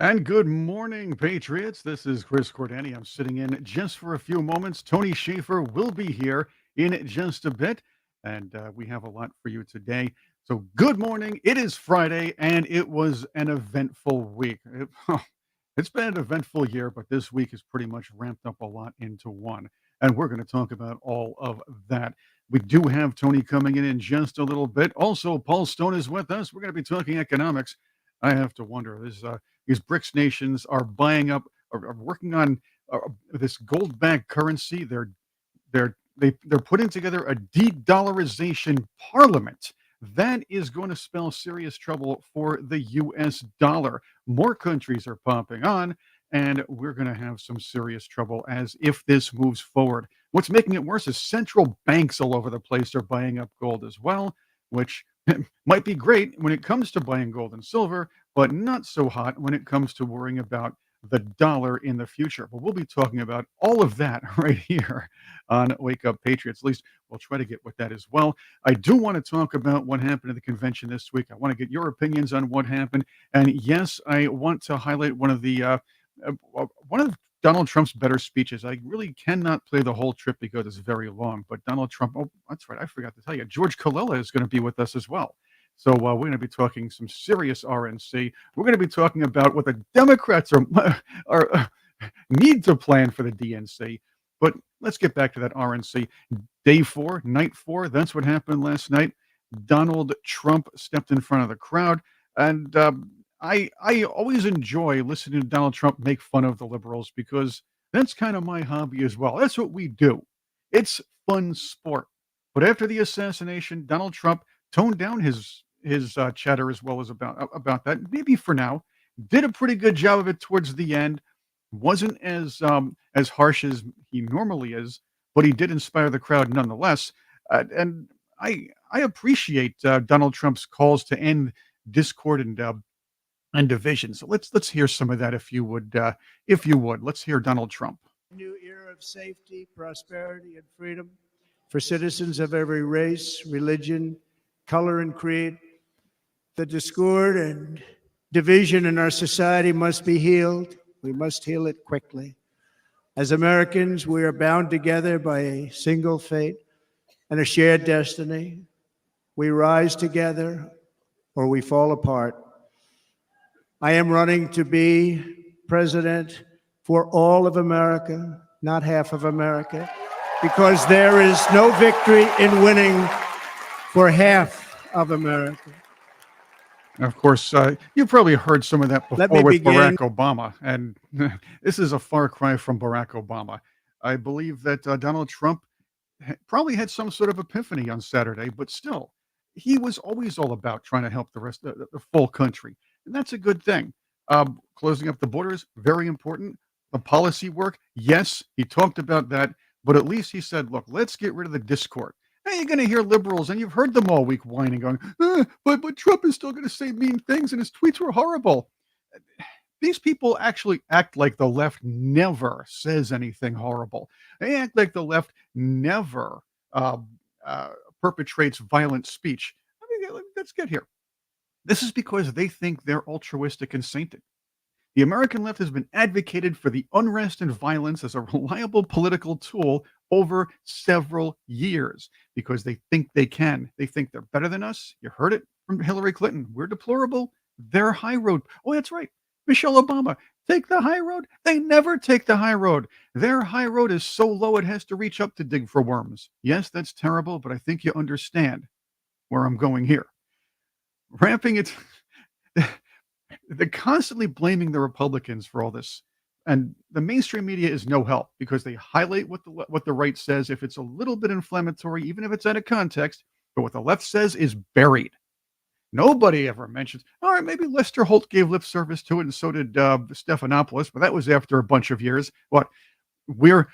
And good morning, Patriots. This is Chris Cordani. I'm sitting in just for a few moments. Tony Schaefer will be here in just a bit, and we have a lot for you today. So, good morning. It is Friday, and it was an eventful week. It's been an eventful year, but this week has pretty much ramped up a lot into one. And we're going to talk about all of that. We do have Tony coming in just a little bit. Also, Paul Stone is with us. We're going to be talking economics. I have to wonder. These BRICS nations are buying up, are working on this gold-backed currency. They're putting together a de-dollarization parliament. That is going to spell serious trouble for the U.S. dollar. More countries are popping on, and we're going to have some serious trouble as if this moves forward. What's making it worse is central banks all over the place are buying up gold as well, which might be great when it comes to buying gold and silver, but not so hot when it comes to worrying about the dollar in the future. But we'll be talking about all of that right here on Wake Up Patriots. At least we'll try to get with that as well. I do want to talk about what happened at the convention this week. I want to get your opinions on what happened. And yes, I want to highlight one of Donald Trump's better speeches. I really cannot play the whole trip because it's very long. But Donald Trump, oh, that's right, I forgot to tell you, George Colella is going to be with us as well. So we're going to be talking some serious RNC. We're going to be talking about what the Democrats are need to plan for the DNC. But let's get back to that RNC. Day four, night four. That's what happened last night. Donald Trump stepped in front of the crowd, and I always enjoy listening to Donald Trump make fun of the liberals because that's kind of my hobby as well. That's what we do. It's fun sport. But after the assassination, Donald Trump toned down his chatter as well as about that. Maybe for now, did a pretty good job of it towards the end. Wasn't as harsh as he normally is, but he did inspire the crowd nonetheless. And I appreciate Donald Trump's calls to end discord and division. So let's hear some of that if you would. If you would, let's hear Donald Trump. New era of safety, prosperity, and freedom for citizens of every race, religion, color, and creed. The discord and division in our society must be healed. We must heal it quickly. As Americans, we are bound together by a single fate and a shared destiny. We rise together or we fall apart. I am running to be president for all of America, not half of America, because there is no victory in winning for half of America. Of course, you probably heard some of that Let before me with begin. Barack Obama, and this is a far cry from Barack Obama. I believe that Donald Trump probably had some sort of epiphany on Saturday, but still, he was always all about trying to help the rest of the full country, and that's a good thing. Closing up the borders, very important. The policy work, yes, he talked about that, but at least he said, "Look, let's get rid of the discord." Now you're going to hear liberals, and you've heard them all week whining, going, but Trump is still going to say mean things, and his tweets were horrible. These people actually act like the left never says anything horrible. They act like the left never uh, uh, perpetrates violent speech. I mean, let's get here. This is because they think they're altruistic and sainted. The American left has been advocated for the unrest and violence as a reliable political tool over several years because they think they can. They think they're better than us. You heard it from Hillary Clinton. We're deplorable. They're high road. Oh, that's right. Michelle Obama. Take the high road. They never take the high road. Their high road is so low it has to reach up to dig for worms. Yes, that's terrible, but I think you understand where I'm going here. Ramping it. They're constantly blaming the Republicans for all this. And the mainstream media is no help because they highlight what the right says if it's a little bit inflammatory, even if it's out of context. But what the left says is buried. Nobody ever mentions, all right, maybe Lester Holt gave lip service to it, and so did Stephanopoulos, but that was after a bunch of years. What we're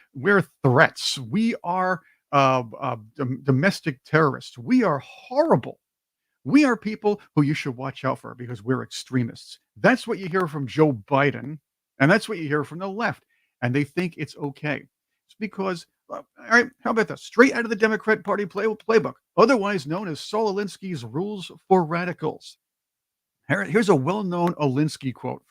threats. We are domestic terrorists. We are horrible. We are people who you should watch out for because we're extremists. That's what you hear from Joe Biden, and that's what you hear from the left. And they think it's okay. It's because, all right, how about this? Straight out of the Democrat Party playbook, otherwise known as Saul Alinsky's Rules for Radicals. Here's a well known Alinsky quote.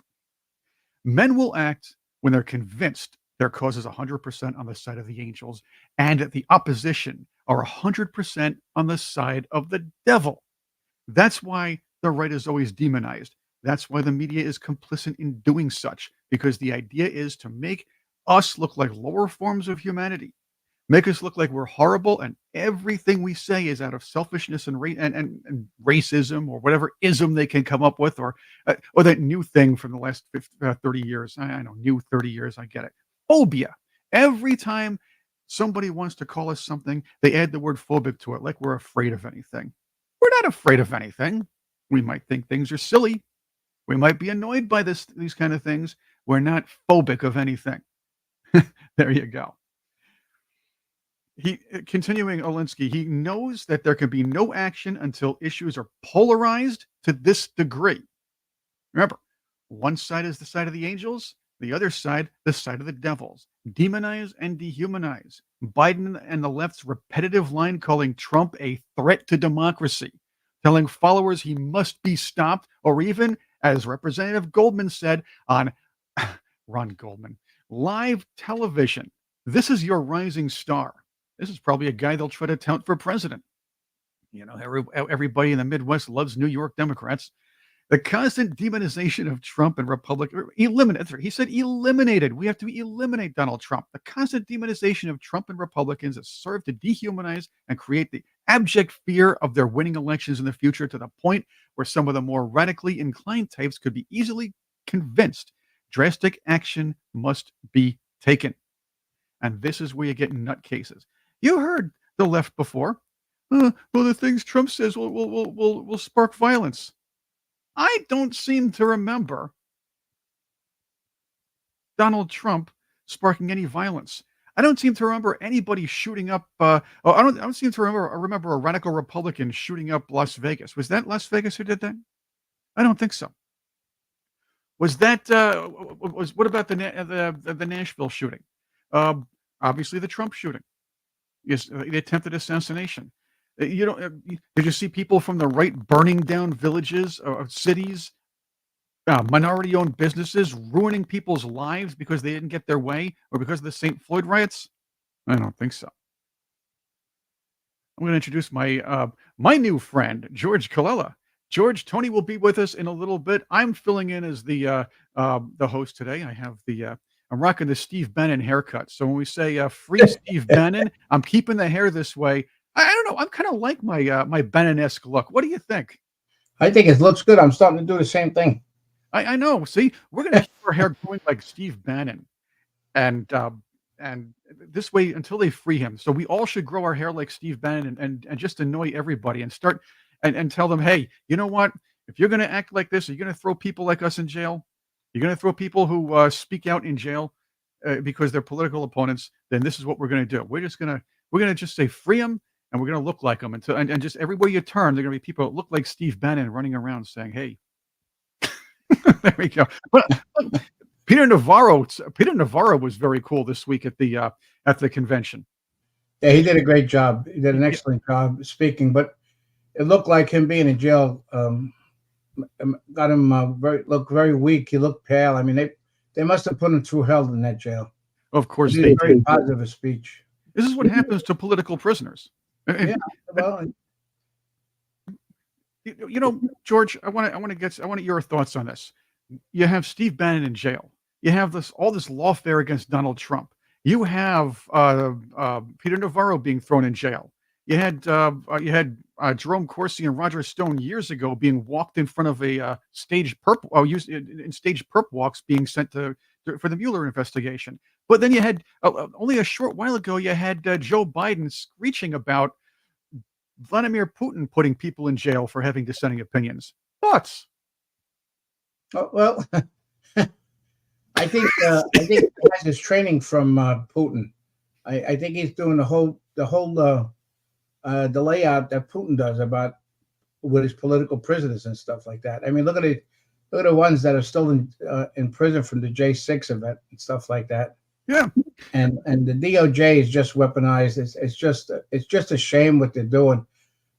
Men will act when they're convinced their cause is 100% on the side of the angels and the opposition are 100% on the side of the devil. That's why the right is always demonized. That's why the media is complicit in doing such, because the idea is to make us look like lower forms of humanity, make us look like we're horrible, and everything we say is out of selfishness and and racism or whatever ism they can come up with, or that new thing from the last 30 years. I know, new 30 years. I get it. Phobia. Every time somebody wants to call us something, they add the word phobic to it, like we're afraid of anything. We're not afraid of anything. We might think things are silly. We might be annoyed by these kind of things. We're not phobic of anything. There you go. He continuing Olinsky, he knows that there can be no action until issues are polarized to this degree. Remember, one side is the side of the angels, the other side, the side of the devils. Demonize and dehumanize. Biden and the left's repetitive line calling Trump a threat to democracy, telling followers he must be stopped, or even, as Representative Goldman said on Ron Goldman, live television, this is your rising star. This is probably a guy they'll try to tout for president. You know, everybody in the Midwest loves New York Democrats. The constant demonization of Trump and Republicans, eliminated. He said eliminated. We have to eliminate Donald Trump. The constant demonization of Trump and Republicans has served to dehumanize and create the abject fear of their winning elections in the future, to the point where some of the more radically inclined types could be easily convinced drastic action must be taken. And this is where you get nutcases. You heard the left before. Well, the things Trump says will spark violence. I don't seem to remember Donald Trump sparking any violence. I don't seem to remember anybody shooting up. I don't seem to remember a radical Republican shooting up Las Vegas. Was that Las Vegas who did that? I don't think so. Was that what about the Nashville shooting? Obviously, the Trump shooting. Yes, the attempted assassination. Did you see people from the right burning down villages or cities, minority-owned businesses, ruining people's lives because they didn't get their way, or because of the St. Floyd riots? I don't think so. I'm going to introduce my new friend, George Colella. George, Tony will be with us in a little bit. I'm filling in as the host today. I'm rocking the Steve Bannon haircut. So when we say free Steve Bannon, I'm keeping the hair this way. I don't know. I'm kind of like my Bannon-esque look. What do you think? I think it looks good. I'm starting to do the same thing. I know. See, we're going to keep our hair going like Steve Bannon, and this way until they free him. So we all should grow our hair like Steve Bannon and just annoy everybody and start and tell them, hey, you know what? If you're going to act like this, are you going to throw people like us in jail? You're going to throw people who speak out in jail because they're political opponents. Then this is what we're going to do. We're going to just say free them, and we're going to look like them until and just everywhere you turn, there are going to be people that look like Steve Bannon running around saying, hey. There we go. But Peter Navarro was very cool this week at the convention. Yeah, he did a great job. He did an excellent job speaking, but it looked like him being in jail got him look very weak. He looked pale. I mean, they must have put him through hell in that jail. Of course, they very did. Positive a speech. This is what happens to political prisoners. Yeah, well, George, I want your thoughts on this. You have Steve Bannon in jail. You have all this lawfare against Donald Trump. You have Peter Navarro being thrown in jail. You had Jerome Corsi and Roger Stone years ago being walked in front of a staged perp, used in staged perp walks, being sent for the Mueller investigation. But then you had only a short while ago, you had Joe Biden screeching about Vladimir Putin putting people in jail for having dissenting opinions. Thoughts? Oh, well, I think he has his training from Putin. I think he's doing the whole the layout that Putin does about with his political prisoners and stuff like that. I mean, look at the ones that are still in prison from the J6 event and stuff like that. Yeah, and the DOJ is just weaponized. It's just a shame what they're doing.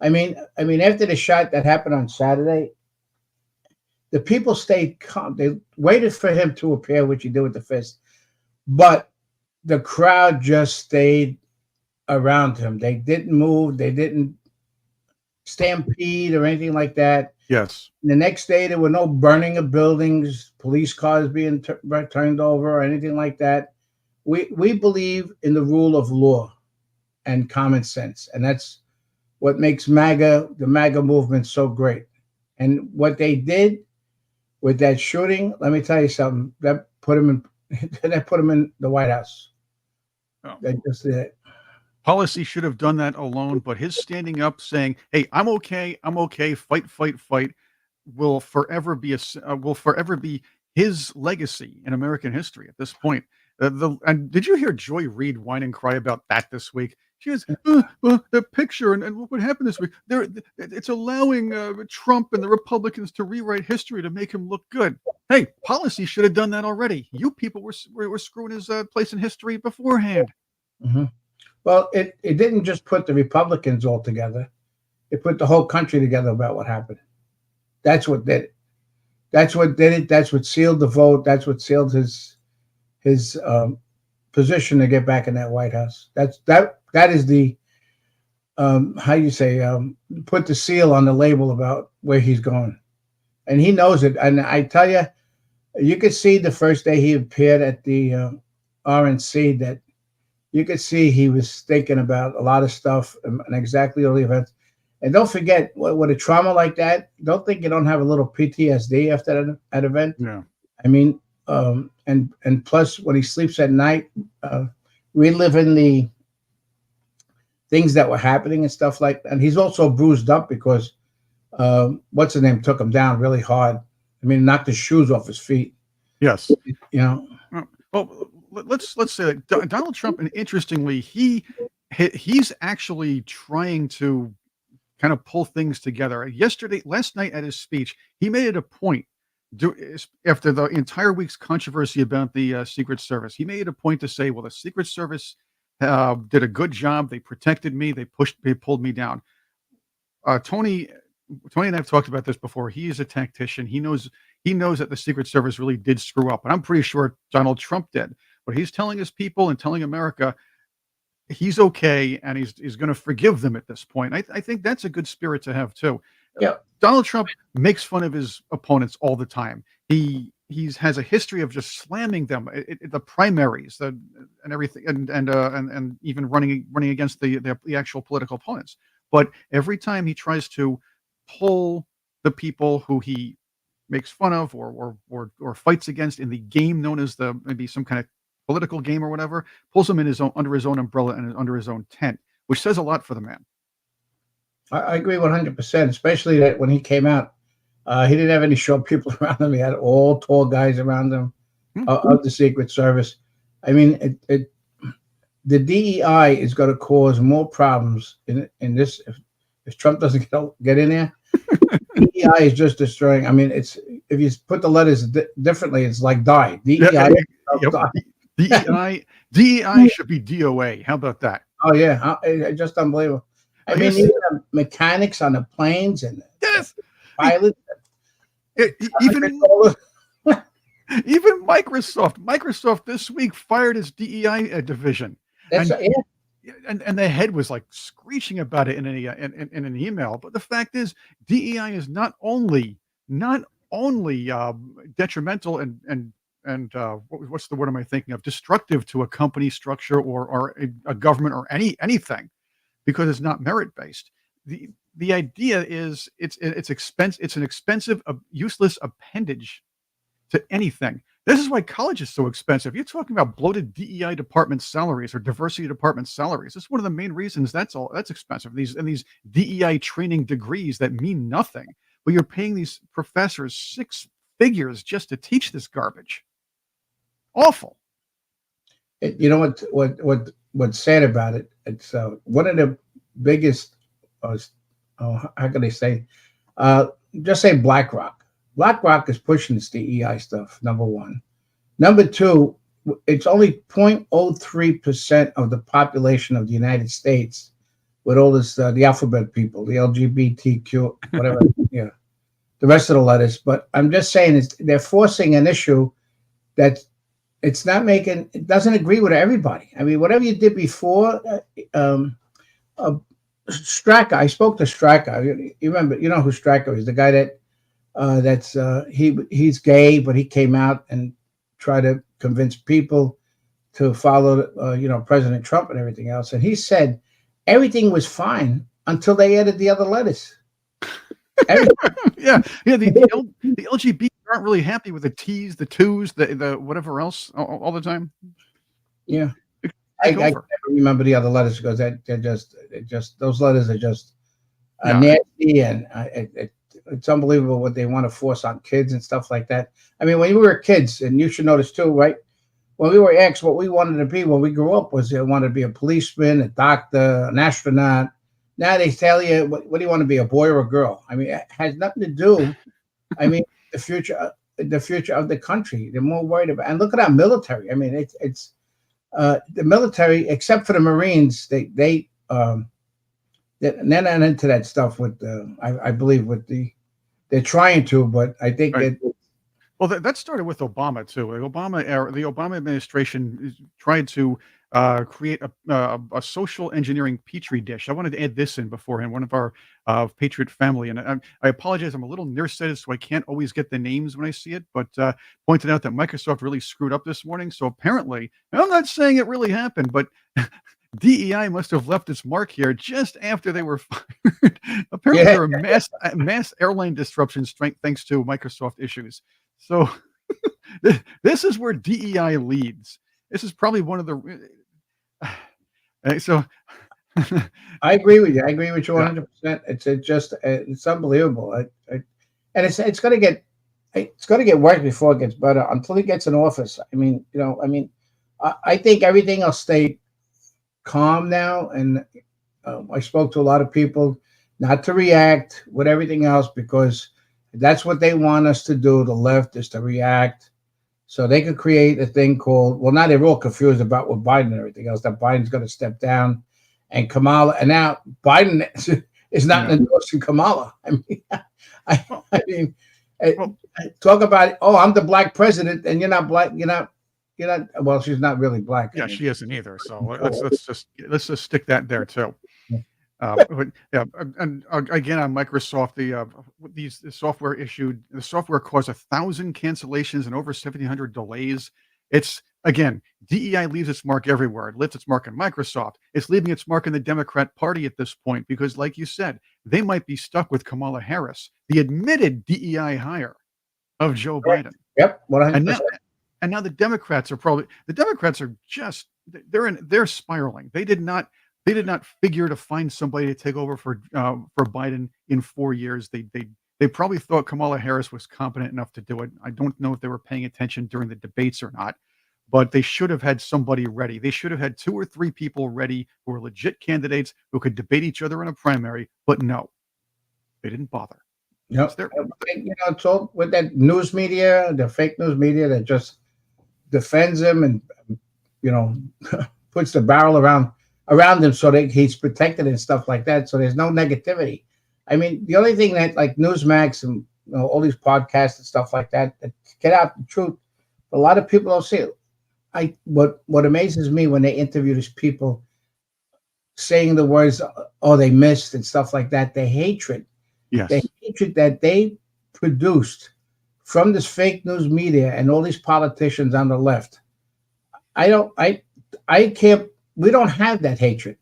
I mean, after the shot that happened on Saturday, The people stayed calm. They waited for him to appear, which he did with the fist, but the crowd just stayed around him. They didn't move. They didn't stampede or anything like that. Yes. The next day, there were no burning of buildings, police cars being turned over, or anything like that. We believe in the rule of law and common sense, and that's what makes the MAGA movement so great. And what they did with that shooting, let me tell you something. That put him in the White House. Oh. They just did it. Policy should have done that alone, but his standing up saying, "Hey, I'm okay. I'm okay. Fight, fight, fight," will forever be his legacy in American history at this point. And did you hear Joy Reid whine and cry about that this week? She was, the picture and what happened this week. It's allowing Trump and the Republicans to rewrite history to make him look good. Hey, policy should have done that already. You people were screwing his place in history beforehand. Mm-hmm. Well, it didn't just put the Republicans all together. It put the whole country together about what happened. That's what did it. That's what did it. That's what sealed the vote. That's what sealed his position to get back in that White House. That is the how you say put the seal on the label about where he's going, and he knows it. And I tell you, you could see the first day he appeared at the RNC that you could see he was thinking about a lot of stuff and exactly all the events. And don't forget, with a trauma like that, don't think you don't have a little PTSD after that event. Yeah. I mean, and plus when he sleeps at night, reliving the things that were happening and stuff like that. And he's also bruised up because what's his name took him down really hard. I mean, knocked his shoes off his feet. Yes. You know. Well, let's say that Donald Trump, and interestingly, he's actually trying to kind of pull things together. Last night at his speech, he made it a point, after the entire week's controversy about the Secret Service, he made it a point to say, well, the Secret Service did a good job. They protected me. They pulled me down. Tony and I have talked about this before. He is a tactician. He knows that the Secret Service really did screw up, and I'm pretty sure Donald Trump did. But he's telling his people and telling America he's okay, and he's going to forgive them at this point. I think that's a good spirit to have too. Yeah. Donald Trump makes fun of his opponents all the time. He has a history of just slamming them, the primaries, and everything, and even running against the actual political opponents. But every time he tries to pull the people who he makes fun of or fights against in the game known as maybe some kind of political game or whatever, pulls them under his own umbrella and under his own tent, which says a lot for the man. I agree 100%, especially that when he came out, he didn't have any short people around him. He had all tall guys around him of the Secret Service. I mean, the DEI is going to cause more problems in this if Trump doesn't get in there. DEI is just destroying. I mean, if you put the letters differently, it's like die. DEI. DEI should be DOA. How about that? Oh yeah, just unbelievable. I mean, even the mechanics on the planes and yes, pilots. Even Microsoft. Microsoft this week fired its DEI division. And the head was like screeching about it in an email. But the fact is, DEI is not only detrimental and what's the word am I thinking of? Destructive to a company structure or a government or anything, because it's not merit based. The idea is it's an expensive, useless appendage to anything. This is why college is so expensive. You're talking about bloated DEI department salaries or diversity department salaries. That's one of the main reasons that's expensive. These DEI training degrees that mean nothing, but you're paying these professors 6 figures just to teach this garbage. Awful. You know what's sad about it? It's one of the biggest. How can I say? Just say BlackRock. BlackRock is pushing this DEI stuff. Number one. Number two, it's only 0.03% of the population of the United States with all this the alphabet people, the LGBTQ, whatever. Yeah, the rest of the letters. But I'm just saying they're forcing an issue that it doesn't agree with everybody. I mean, whatever you did before, uh, Straka. I spoke to Straka. You remember? You know who Straka is? The guy he's gay, but he came out and tried to convince people to follow, President Trump and everything else. And he said everything was fine until they added the other letters. Yeah. The LGBT aren't really happy with the T's, the twos, the whatever else all the time. Yeah. I Take never over. remember the other letters because they're just those letters are just Yeah. nasty, and it's unbelievable what they want to force on kids and stuff like that. I mean, when we were kids, and you should know this too, right? When we were asked what we wanted to be when we grew up, was I wanted to be a policeman, a doctor, an astronaut. Now they tell you, what do you want to be, a boy or a girl? I mean, it has nothing to do. I mean, the future of the country. They're more worried about. And look at our military. I mean, it's the military, except for the Marines, they're not into that stuff with I believe they're trying to, but I think Right. that Well, that started with Obama too. The Obama administration tried to create a social engineering petri dish. I wanted to add this in beforehand. One of our Patriot family, and I apologize. I'm a little nearsighted, so I can't always get the names when I see it. But pointed out that Microsoft really screwed up this morning. So apparently, and I'm not saying it really happened, but DEI must have left its mark here just after they were fired. Apparently, yeah, there were mass airline disruptions thanks to Microsoft issues. So this is where DEI leads. This is probably one of the so I agree with you. I agree with you yeah, 100%. It's unbelievable. And it's going to get worse before it gets better until he gets in office. I mean, I think everything will stay calm now. And I spoke to a lot of people not to react with everything else because that's what they want us to do. The left is to react so they could create a thing called, well, now they're all confused about what Biden and everything else, that Biden's going to step down and Kamala. And now Biden is not yeah. endorsing Kamala. I mean, Well, I mean, eh, well, talk about, oh, I'm the black president and you're not black. Well, she's not really black. I yeah, mean, she isn't either. So oh, let's just stick that there too. But yeah, and again on Microsoft, the software caused 1,000 cancellations and over 1,700 delays. It's again, DEI leaves its mark everywhere. It left its mark in Microsoft. It's leaving its mark in the Democrat Party at this point because, like you said, they might be stuck with Kamala Harris, the admitted DEI hire of Joe correct. Biden, Yep, and now 100%. and now the Democrats are just they're spiraling. They did not figure to find somebody to take over for Biden in 4 years. They probably thought Kamala Harris was competent enough to do it. I don't know if they were paying attention during the debates or not, but they should have had somebody ready. They should have had 2 or 3 people ready who were legit candidates who could debate each other in a primary. But no, they didn't bother. It's Yep. their It's all with that news media, the fake news media that just defends him and, you know, puts the barrel around him so that he's protected and stuff like that. So there's no negativity. I mean, the only thing that like Newsmax and all these podcasts and stuff like that get out the truth, a lot of people don't see it. What amazes me when they interview these people saying the words, "oh, they missed" and stuff like that, the yes, hatred that they produced from this fake news media and all these politicians on the left. I don't. I can't. We don't have that hatred.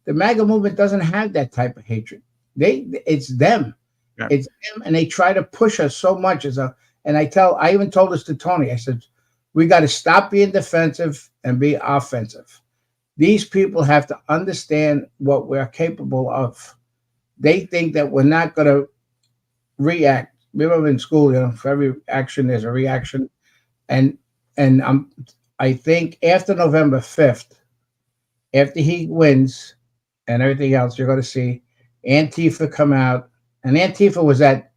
The MAGA movement doesn't have that type of hatred. It's them. yeah, It's them, and they try to push us so much And I even told this to Tony. I said, we got to stop being defensive and be offensive. These people have to understand what we're capable of. They think that we're not going to react. Remember in school, for every action there's a reaction, and and I think after November 5th, after he wins and everything else, you're going to see Antifa come out. And Antifa was at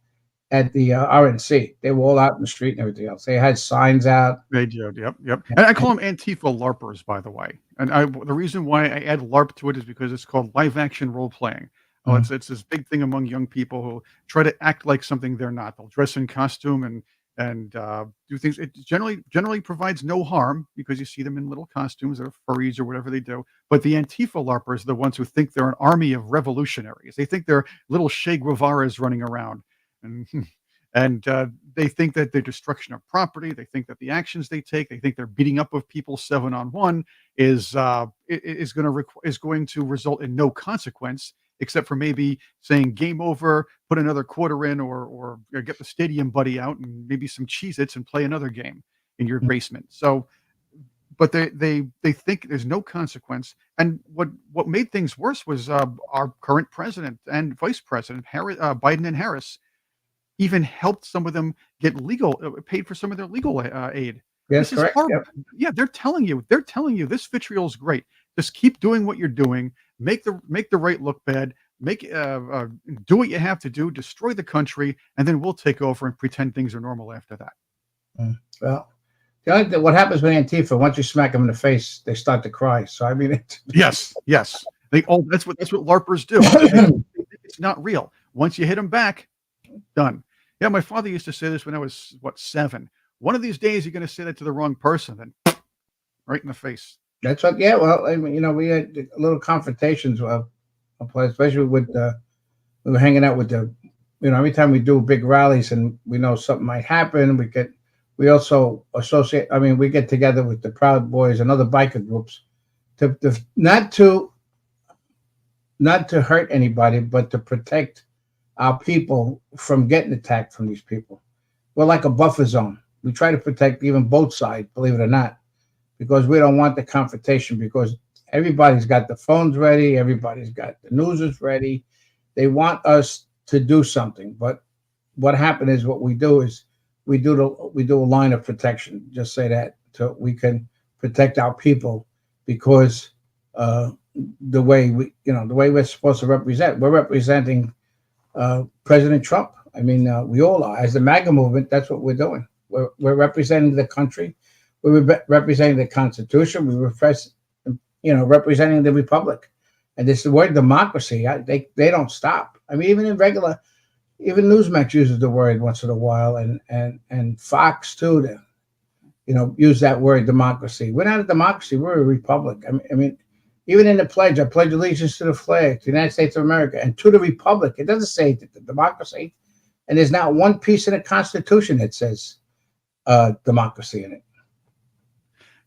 the RNC. They were all out in the street and everything else. They had signs out. they did. Yep. And I call them Antifa LARPers, by the way. And the reason why I add LARP to it is because it's called live action role playing. Oh, Mm. it's this big thing among young people who try to act like something they're not. They'll dress in costume and do things. It generally provides no harm because you see them in little costumes or furries or whatever they do. But the Antifa LARPers are the ones who think they're an army of revolutionaries. They think they're little Che Guevaras running around, and and they think that the destruction of property. They think that the actions they take. They think they're beating up of people 7-on-1 is going to result in no consequence except for maybe saying game over, put another quarter in, or get the stadium buddy out and maybe some Cheez-Its and play another game in your basement. So, but they think there's no consequence. And what made things worse was our current president and vice president, Biden and Harris, even helped some of them get legal paid for some of their legal aid. Yes, This is correct. horrible. Yep. Yeah, they're telling you this vitriol is great. Just keep doing what you're doing. Make the right look bad. Make do what you have to do. Destroy the country, and then we'll take over and pretend things are normal after that. Mm. Well, what happens with Antifa? Once you smack them in the face, they start to cry. So I mean, Yes, yes. That's what LARPers do. It's not real. Once you hit them back, done. Yeah, my father used to say this when I was 7. One of these days, you're going to say that to the wrong person, then right in the face. that's what. Yeah. Well, I mean, we had little confrontations, especially with we were hanging out with every time we do big rallies and we know something might happen, we also associate. I mean, we get together with the Proud Boys and other biker groups to not to hurt anybody, but to protect our people from getting attacked from these people. We're like a buffer zone. We try to protect even both sides, believe it or not, because we don't want the confrontation because everybody's got the phones ready, everybody's got the newsers ready. They want us to do something, but what happened is what we do is we do a line of protection. Just say that so we can protect our people because the way we're supposed to represent, we're representing President Trump. I mean, we all are. As the MAGA movement, that's what we're doing. We're representing the country. We're representing the Constitution. Representing the Republic. And this the word democracy. They don't stop. I mean, even Newsmax uses the word once in a while, and Fox too. Use that word democracy. We're not a democracy. We're a republic. I mean, even in the pledge, I pledge allegiance to the flag, to the United States of America, and to the republic. It doesn't say the democracy, and there's not one piece in the Constitution that says democracy in it.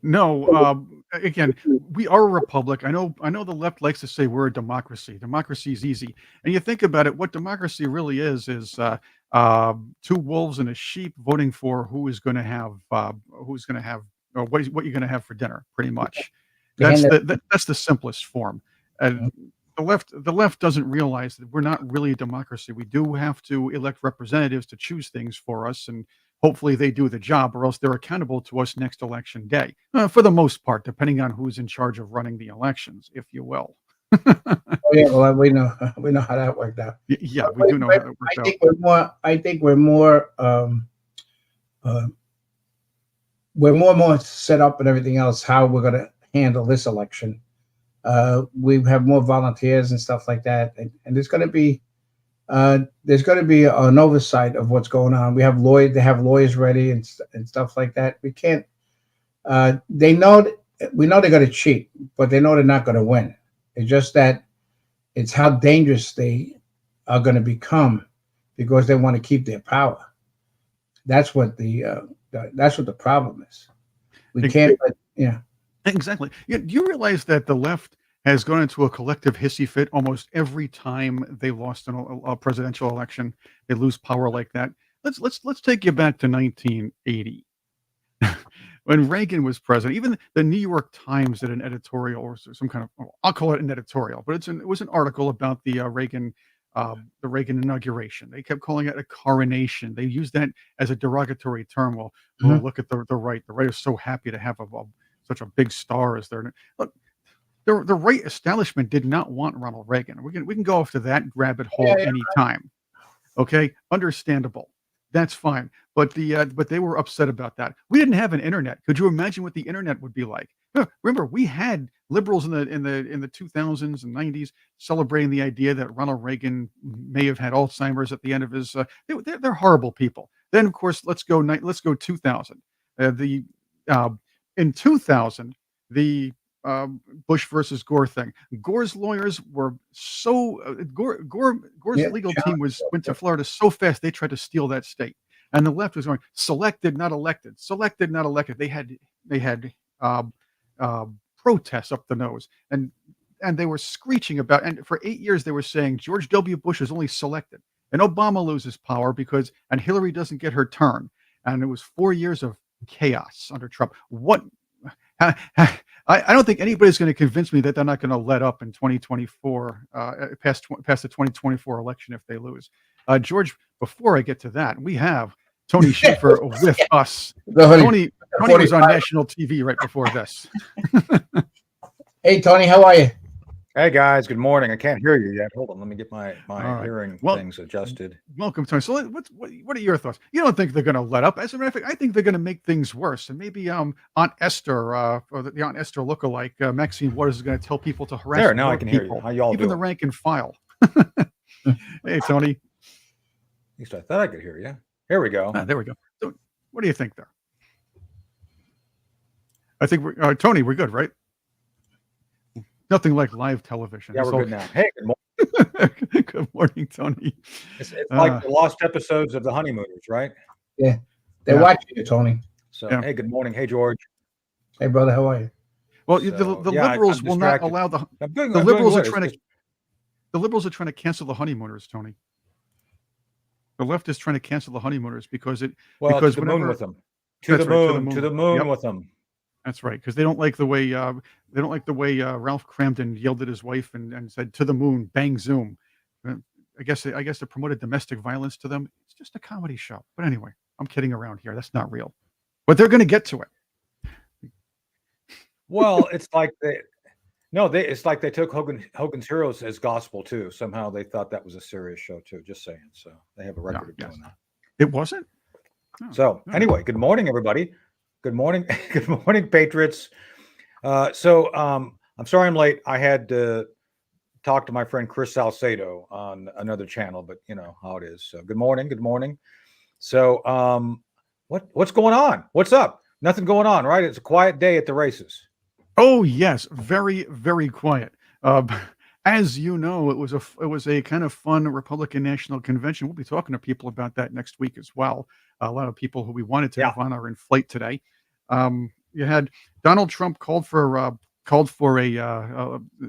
No, again, we are a republic. I know the left likes to say we're a democracy. Democracy is easy. And you think about it, what democracy really is two wolves and a sheep voting for who's going to have or what you're going to have for dinner, pretty much. That's the simplest form. And the left doesn't realize that we're not really a democracy. We do have to elect representatives to choose things for us, and hopefully they do the job, or else they're accountable to us next election day. For the most part, depending on who's in charge of running the elections, if you will. Oh, yeah, well, we know how that worked out. Yeah, we do know how that worked out. I think we're more set up and everything else how we're going to handle this election. We have more volunteers and stuff like that, and there's going to be an oversight of what's going on. They have lawyers ready and stuff like that. We can't. We know they're going to cheat, but they know they're not going to win. It's just that it's how dangerous they are going to become because they want to keep their power. That's what the problem is. We can't. Yeah. Exactly. Yeah, do you realize that the left has gone into a collective hissy fit almost every time they lost a presidential election? They lose power like that. Let's take you back to 1980 when Reagan was president. Even the New York Times did an editorial or some kind of, I'll call it an editorial, but it was an article about the Reagan inauguration. They kept calling it a coronation. They used that as a derogatory term. Well, look at the right. The right is so happy to have such a big star as their look. The right establishment did not want Ronald Reagan. We can go off to that rabbit hole anytime. Okay, understandable. That's fine. But they were upset about that. We didn't have an internet. Could you imagine what the internet would be like? Remember, we had liberals in the 2000s and 90s celebrating the idea that Ronald Reagan may have had Alzheimer's at the end of his. They're horrible people. Then, of course, let's go 2000. The In 2000, the Bush versus Gore thing. Gore's lawyers were so Gore's Yeah, legal challenge team went to yourself. Florida so fast they tried to steal that state, and the left was going selected, not elected, selected, not elected. They had uh, uh, protests up the nose, and they were screeching about. And for 8 years, they were saying George W. Bush is only selected, and Obama loses power and Hillary doesn't get her turn, and it was 4 years of chaos under Trump. What? I don't think anybody's going to convince me that they're not going to let up in 2024, past the 2024 election if they lose. George, before I get to that, we have Tony Schaefer with us. Go ahead. Tony was on 45. national TV right before this. Hey, Tony, how are you? Hey guys, good morning. I can't hear you yet. Hold on, let me get my All right. hearing Well, things adjusted. Welcome, Tony. So, what are your thoughts? You don't think they're going to let up? As a matter of fact, I think they're going to make things worse. And maybe Aunt Esther, or the Aunt Esther lookalike, Maxine Waters, is going to tell people to harass There, now I more can hear you. people, How y'all even the doing? rank and file. Hey, Tony. At least I thought I could hear you. Here we go. There we go. So, what do you think there? I think Tony, we're good, right? Nothing like live television. Yeah, we're So- good now. Hey, good morning. Good morning, Tony. It's like the lost episodes of the Honeymooners, right? They're Yeah. watching you, Tony. So, Yeah. hey, good morning. Hey, George. Hey, brother, how are you? Well, So, the yeah, liberals I'm will not distracted. allow the I'm doing, the I'm doing liberals are good. trying It's to the liberals are trying to cancel the honeymooners, Tony. The left is trying to cancel the honeymooners because well, because to the moon whenever with them. To that's the right, moon. To the moon Yep, with them. that's right. Because they don't like the way Ralph Cramden yelled at his wife and said to the moon, bang zoom. Uh, I guess it promoted domestic violence to them. It's just a comedy show. But anyway, I'm kidding around here. That's not real. But they're going to get to it. Well, it's like it's like they took Hogan's Heroes as gospel too. Somehow they thought that was a serious show too. Just saying. So they have a record of yes. doing that. It wasn't. Oh, So no. anyway, good morning, everybody. Good morning, good morning, Patriots. I'm sorry I'm late. I had to talk to my friend Chris Salcedo on another channel, but you know how it is. So good morning, good morning. So what's going on? What's up? Nothing going on, right? It's a quiet day at the races. Oh yes, very very quiet. Uh, as you know, it was a kind of fun Republican National Convention. We'll be talking to people about that next week as well. A lot of people who we wanted to Yeah. have on are in flight today. You had Donald Trump called for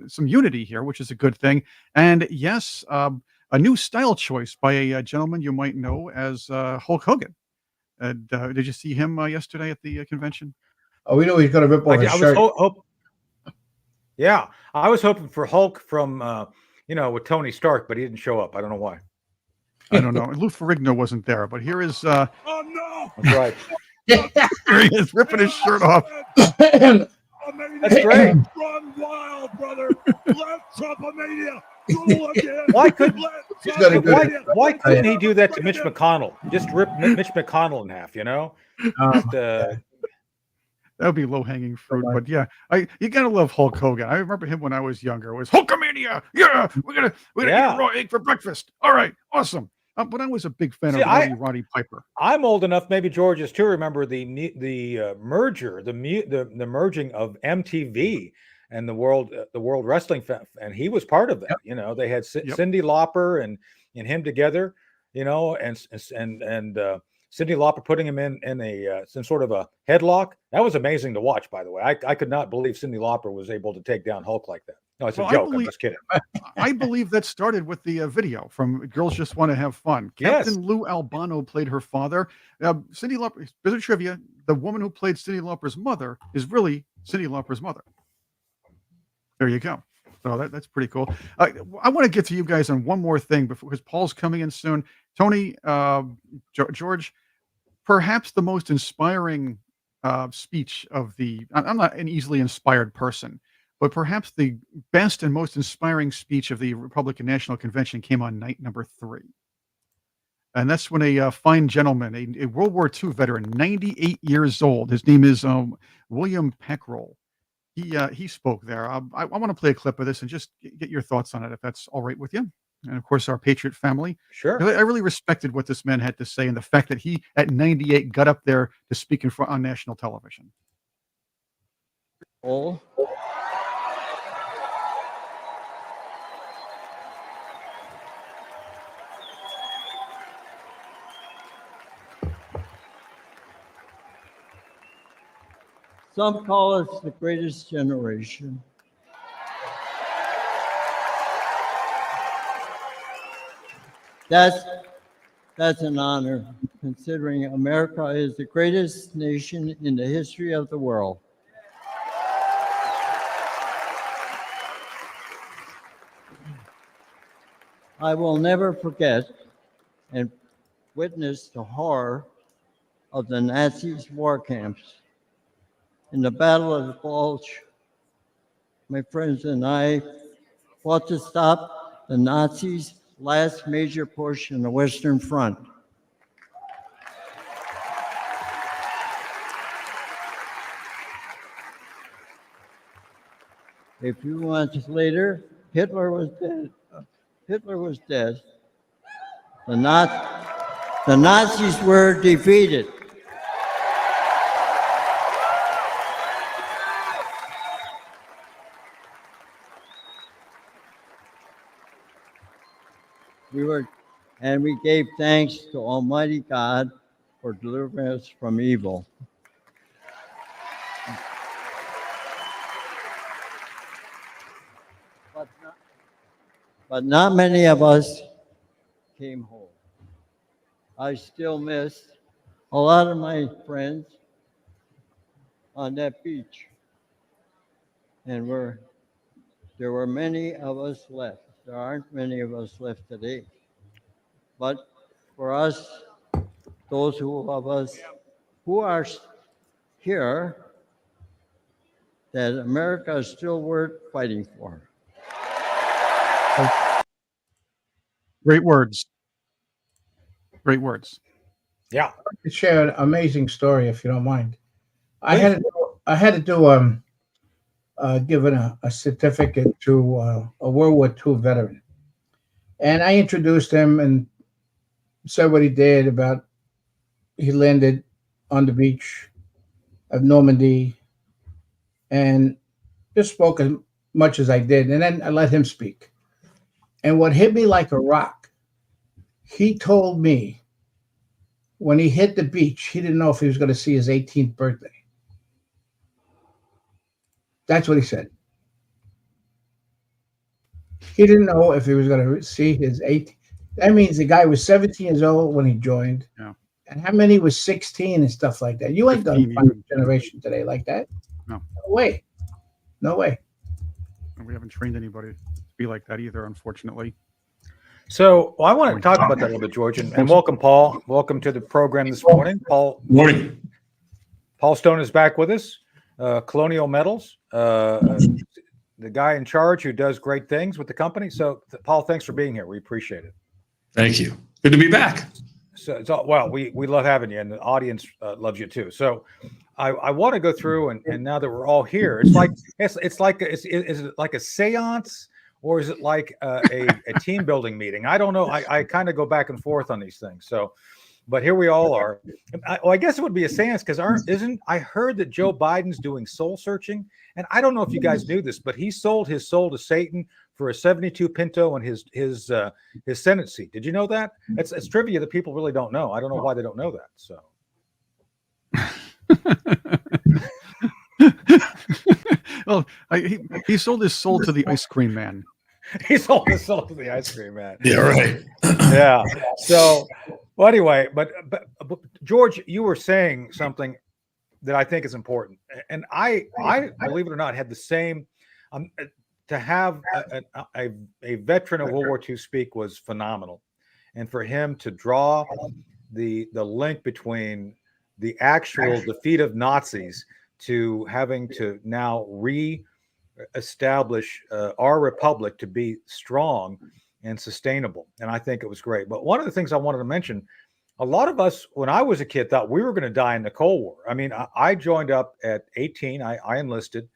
some unity here, which is a good thing. And yes, a new style choice by a gentleman you might know as Hulk Hogan. Did you see him yesterday at the convention? Oh, we know he's going to rip off his I was shirt. yeah, I was hoping for Hulk from with Tony Stark, but he didn't show up. I don't know why. I don't know. Lou Ferrigno wasn't there, but here is That's right. here he is ripping his shirt off. That's great. Run wild, brother. Let Trumpomania rule again. Why couldn't He's got a good- why couldn't he do that to Mitch McConnell? Just rip Mitch McConnell in half, you know? Just, That would be low hanging fruit. Right. But yeah, you gotta love Hulk Hogan. I remember him when I was younger. It was Hulkamania. Yeah, we're gonna Yeah. eat a raw egg for breakfast. All right, awesome. But I was a big fan See, of Roddy Piper. I'm old enough, maybe George is too, remember the merger, the merging of MTV and the World Wrestling, and he was part of that. Yep. You know, they had Yep. Cyndi Lauper and him together. You know, and Cyndi Lauper putting him in some sort of a headlock. That was amazing to watch, by the way. I could not believe Cyndi Lauper was able to take down Hulk like that. No, it's Well, a I joke. I'm believe- just kidding. I believe that started with the video from Girls Just Want to Have Fun. Yes. Captain Lou Albano played her father. Cyndi Lauper, bit of trivia, the woman who played Cyndi Lauper's mother is really Cyndi Lauper's mother. There you go. So that's pretty cool. I want to get to you guys on one more thing because Paul's coming in soon. Tony, George, perhaps the most inspiring speech of I'm not an easily inspired person, but perhaps the best and most inspiring speech of the Republican National Convention came on night number 3. And that's when a fine gentleman, a World War II veteran, 98 years old, his name is William Peckrell. he spoke there. I want to play a clip of this and just get your thoughts on it, if that's all right with you. And of course, our Patriot family. Sure. I really respected what this man had to say and the fact that he, at 98, got up there to speak in front on national television. Oh, some call us the greatest generation. That's that's an honor, considering America is the greatest nation in the history of the world. I will never forget and witness the horror of the Nazis' war camps. In the Battle of the Bulge, my friends and I fought to stop the Nazis' last major push in the Western Front. A few months later, Hitler was dead. Hitler was dead. The Nazis were defeated. We gave thanks to Almighty God for delivering us from evil. But not many of us came home. I still miss a lot of my friends on that beach. And there were many of us left. There aren't many of us left today. But for us, those of us who are here, that America is still worth fighting for. Great words. Great words. Yeah. To share an amazing story, if you don't mind. I had to do given a certificate to a World War II veteran, and I introduced him and said what he did about he landed on the beach of Normandy, and just spoke as much as I did, and then I let him speak. And what hit me like a rock, he told me when he hit the beach, he didn't know if he was going to see his 18th birthday. That's what he said. He didn't know if he was going to see his 18th. That means the guy was 17 years old when he joined. Yeah. And how many was 16 and stuff like that? You ain't going to 15 find a even. generation today like that. No. No way. No way. And we haven't trained anybody to be like that either, unfortunately. So I want to talk about that a little bit, George, and welcome, Paul. Welcome to the program this morning. Morning. Paul Stone is back with us. Colonial Metals, the guy in charge who does great things with the company. So, Paul, thanks for being here. We appreciate it. Thank you. Good to be back. So well, we love having you, and the audience loves you too. So, I want to go through, and now that we're all here, is it like a seance, or is it like a team building meeting? I don't know. I kind of go back and forth on these things. So, but here we all are. I guess it would be a seance because I heard that Joe Biden's doing soul searching, and I don't know if you guys knew this, but he sold his soul to Satan for a 72 Pinto and his Senate seat. Did you know that? It's trivia that people really don't know. I don't know why they don't know that. So. Well, he sold his soul to the ice cream man. He sold his soul to the ice cream man. Yeah, right. Yeah. So, well, anyway, but George, you were saying something that I think is important, and I believe it or not had the same. To have a veteran of World War II speak was phenomenal, and for him to draw the link between the actual defeat of Nazis to having to now re-establish our republic to be strong and sustainable. And I think it was great. But one of the things I wanted to mention, a lot of us, when I was a kid, thought we were going to die in the Cold War. I mean, I joined up at 18. I enlisted.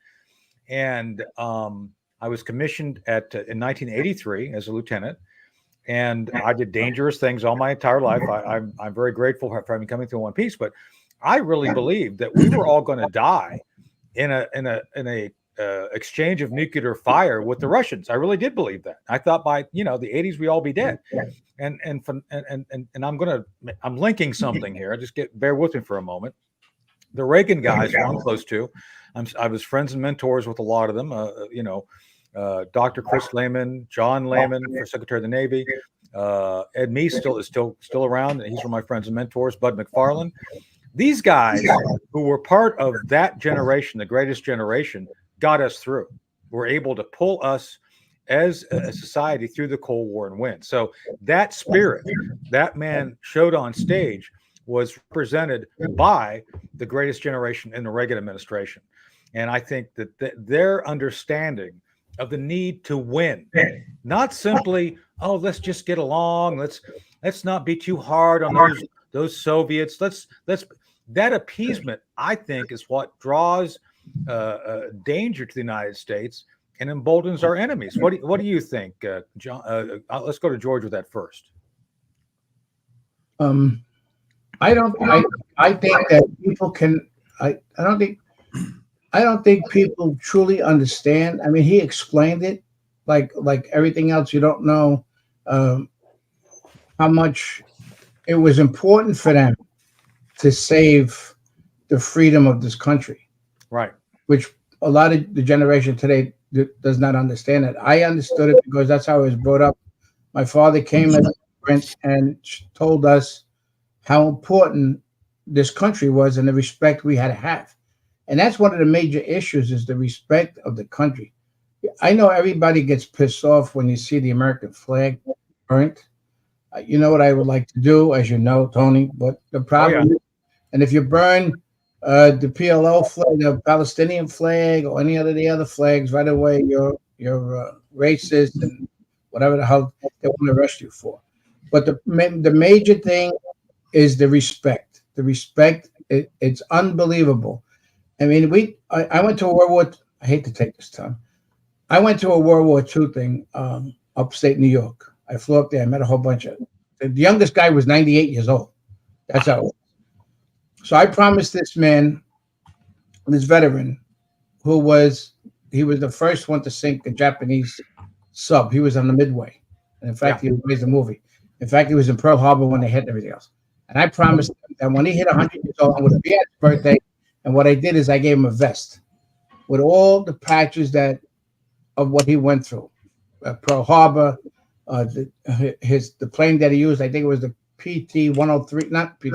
and I was commissioned in 1983 as a lieutenant, and I did dangerous things all my entire life. I'm very grateful for having coming through one piece, but I really believed that we were all going to die in a exchange of nuclear fire with the Russians. I really did believe that. I thought by the 80s we all be dead. And I'm linking something here. Bear with me for a moment. The Reagan guys, who I'm close to, I was friends and mentors with a lot of them. Dr. Chris Lehman, John Lehman for Secretary of the Navy, Ed Meese is still around, and he's one of my friends and mentors. Bud McFarland. These guys who were part of that generation, the greatest generation, got us through. Were able to pull us as a society through the Cold War and win. So that spirit that man showed on stage was represented by the greatest generation in the Reagan administration. And I think that their understanding of the need to win, not simply, oh, let's just get along. Let's not be too hard on those Soviets. That appeasement, I think, is what draws danger to the United States and emboldens our enemies. What do you think, John? Let's go to George with that first. I think that people can. I don't think people truly understand. I mean, he explained it like everything else. You don't know how much it was important for them to save the freedom of this country, right? Which a lot of the generation today does not understand it. I understood it because that's how I was brought up. My father came as a immigrant and told us how important this country was and the respect we had to have. And that's one of the major issues, is the respect of the country. I know everybody gets pissed off when you see the American flag burnt. You know what I would like to do, as you know, Tony, but the problem is, and if you burn the PLO flag, the Palestinian flag, or any of the other flags, right away you're racist and whatever the hell they want to arrest you for. But the major thing is the respect. The respect, it's unbelievable. I mean, I went to a World War. I hate to take this time. I went to a World War II thing, upstate New York. I flew up there. I met a whole bunch of. The youngest guy was 98 years old. That's how it was. So I promised this man, this veteran, he was the first one to sink a Japanese sub. He was on the Midway. And in fact, he made the movie. In fact, he was in Pearl Harbor when they hit everything else. And I promised him that when he hit 100 years old, I would be at his birthday. And what I did is I gave him a vest with all the patches of what he went through. Pearl Harbor, the plane that he used, I think it was the PT-103, not PT,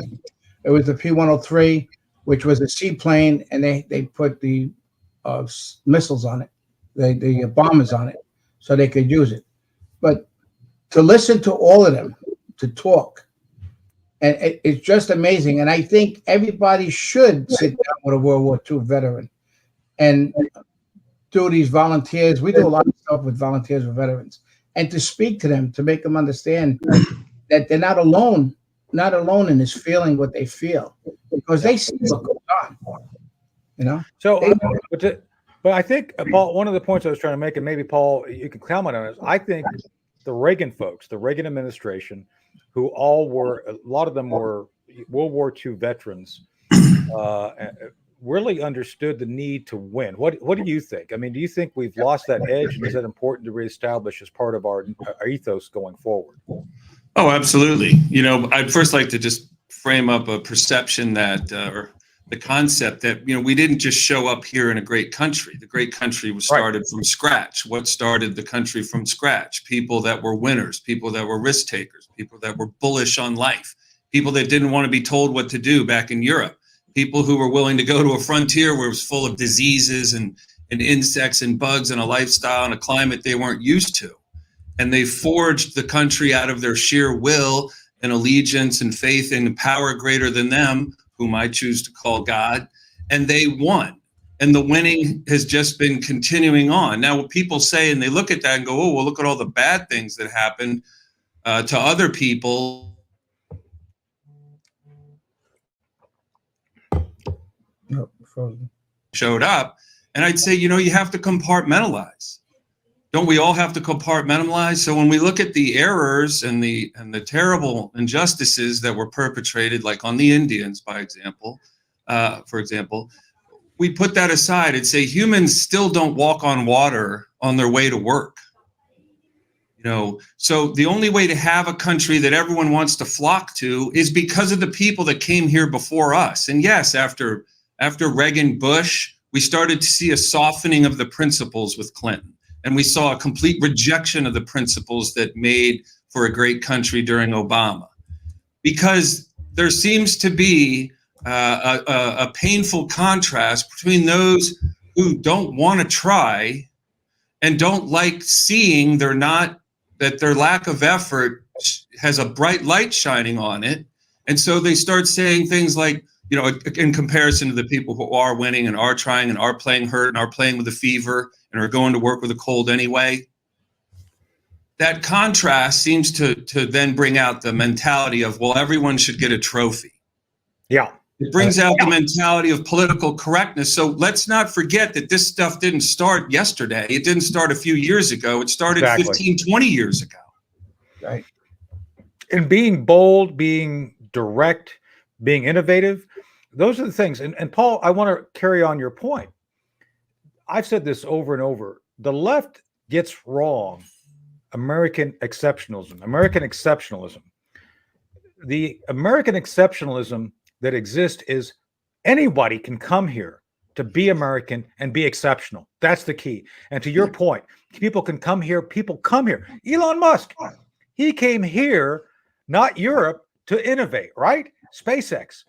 it was the P-103, which was a seaplane, and they put the missiles on it, the bombers on it, so they could use it. But to listen to all of them, to talk, and it's just amazing. And I think everybody should sit down with a World War II veteran and do these volunteers. We do a lot of stuff with volunteers with veterans, and to speak to them, to make them understand that they're not alone in this feeling what they feel, because they see what goes on, you know? So, but I think, Paul, one of the points I was trying to make, and maybe, Paul, you can comment on it, is I think the Reagan folks, the Reagan administration, who a lot of them were World War II veterans, really understood the need to win. What do you think? I mean, do you think we've lost that edge, and is that important to reestablish as part of our ethos going forward? Oh, absolutely. I'd first like to just frame up a perception that, or the concept that, we didn't just show up here in a great country. The great country was started from scratch. What started the country from scratch? People that were winners, people that were risk takers, people that were bullish on life, people that didn't want to be told what to do back in Europe, people who were willing to go to a frontier where it was full of diseases and insects and bugs and a lifestyle and a climate they weren't used to. And they forged the country out of their sheer will and allegiance and faith in power greater than them, whom I choose to call God, and they won. And the winning has just been continuing on. Now, what people say, and they look at that and go, oh, well, look at all the bad things that happened to other people. No, frozen. Showed up. And I'd say, you have to compartmentalize. Don't we all have to compartmentalize? So when we look at the errors and the terrible injustices that were perpetrated, like on the Indians, for example, we put that aside and say humans still don't walk on water on their way to work. So the only way to have a country that everyone wants to flock to is because of the people that came here before us. And yes, after Reagan, Bush, we started to see a softening of the principles with Clinton. And we saw a complete rejection of the principles that made for a great country during Obama. Because there seems to be a painful contrast between those who don't want to try and don't like seeing that their lack of effort has a bright light shining on it. And so they start saying things like, in comparison to the people who are winning and are trying and are playing hurt and are playing with a fever and are going to work with a cold anyway, that contrast seems to then bring out the mentality of, well, everyone should get a trophy. Yeah. It brings out the mentality of political correctness. So let's not forget that this stuff didn't start yesterday. It didn't start a few years ago. It started 15, 20 years ago. Right. And being bold, being direct, being innovative, those are the things. And Paul, I want to carry on your point. I've said this over and over. The left gets wrong American exceptionalism. The American exceptionalism that exists is anybody can come here to be American and be exceptional. That's the key. And to your point, people come here. Elon Musk, he came here, not Europe, to innovate, right? SpaceX,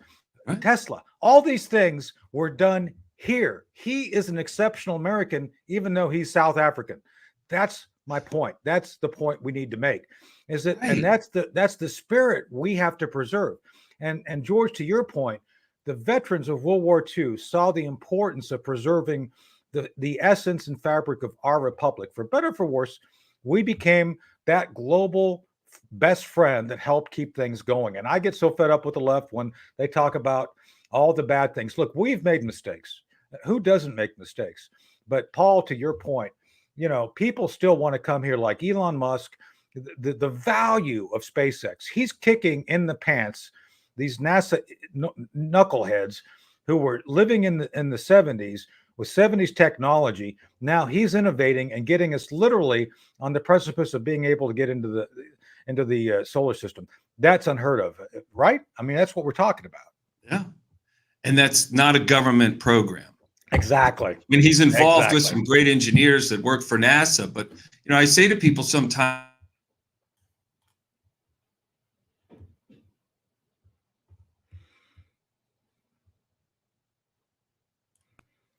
Right. Tesla, all these things were done here. He is an exceptional American, even though he's South African. That's my point. That's the point we need to make. And that's the spirit we have to preserve. And George, to your point, the veterans of World War II saw the importance of preserving the essence and fabric of our republic. For better or for worse, we became that global best friend that helped keep things going. And I get so fed up with the left when they talk about all the bad things. Look, we've made mistakes. Who doesn't make mistakes? But Paul, to your point, people still want to come here like Elon Musk. The value of SpaceX, he's kicking in the pants these NASA knuckleheads who were living in the 70s with 70s technology. Now he's innovating and getting us literally on the precipice of being able to get into the solar system. That's unheard of, right? I mean, that's what we're talking about. Yeah. And that's not a government program. Exactly. I mean, he's involved with some great engineers that work for NASA, but I say to people sometimes,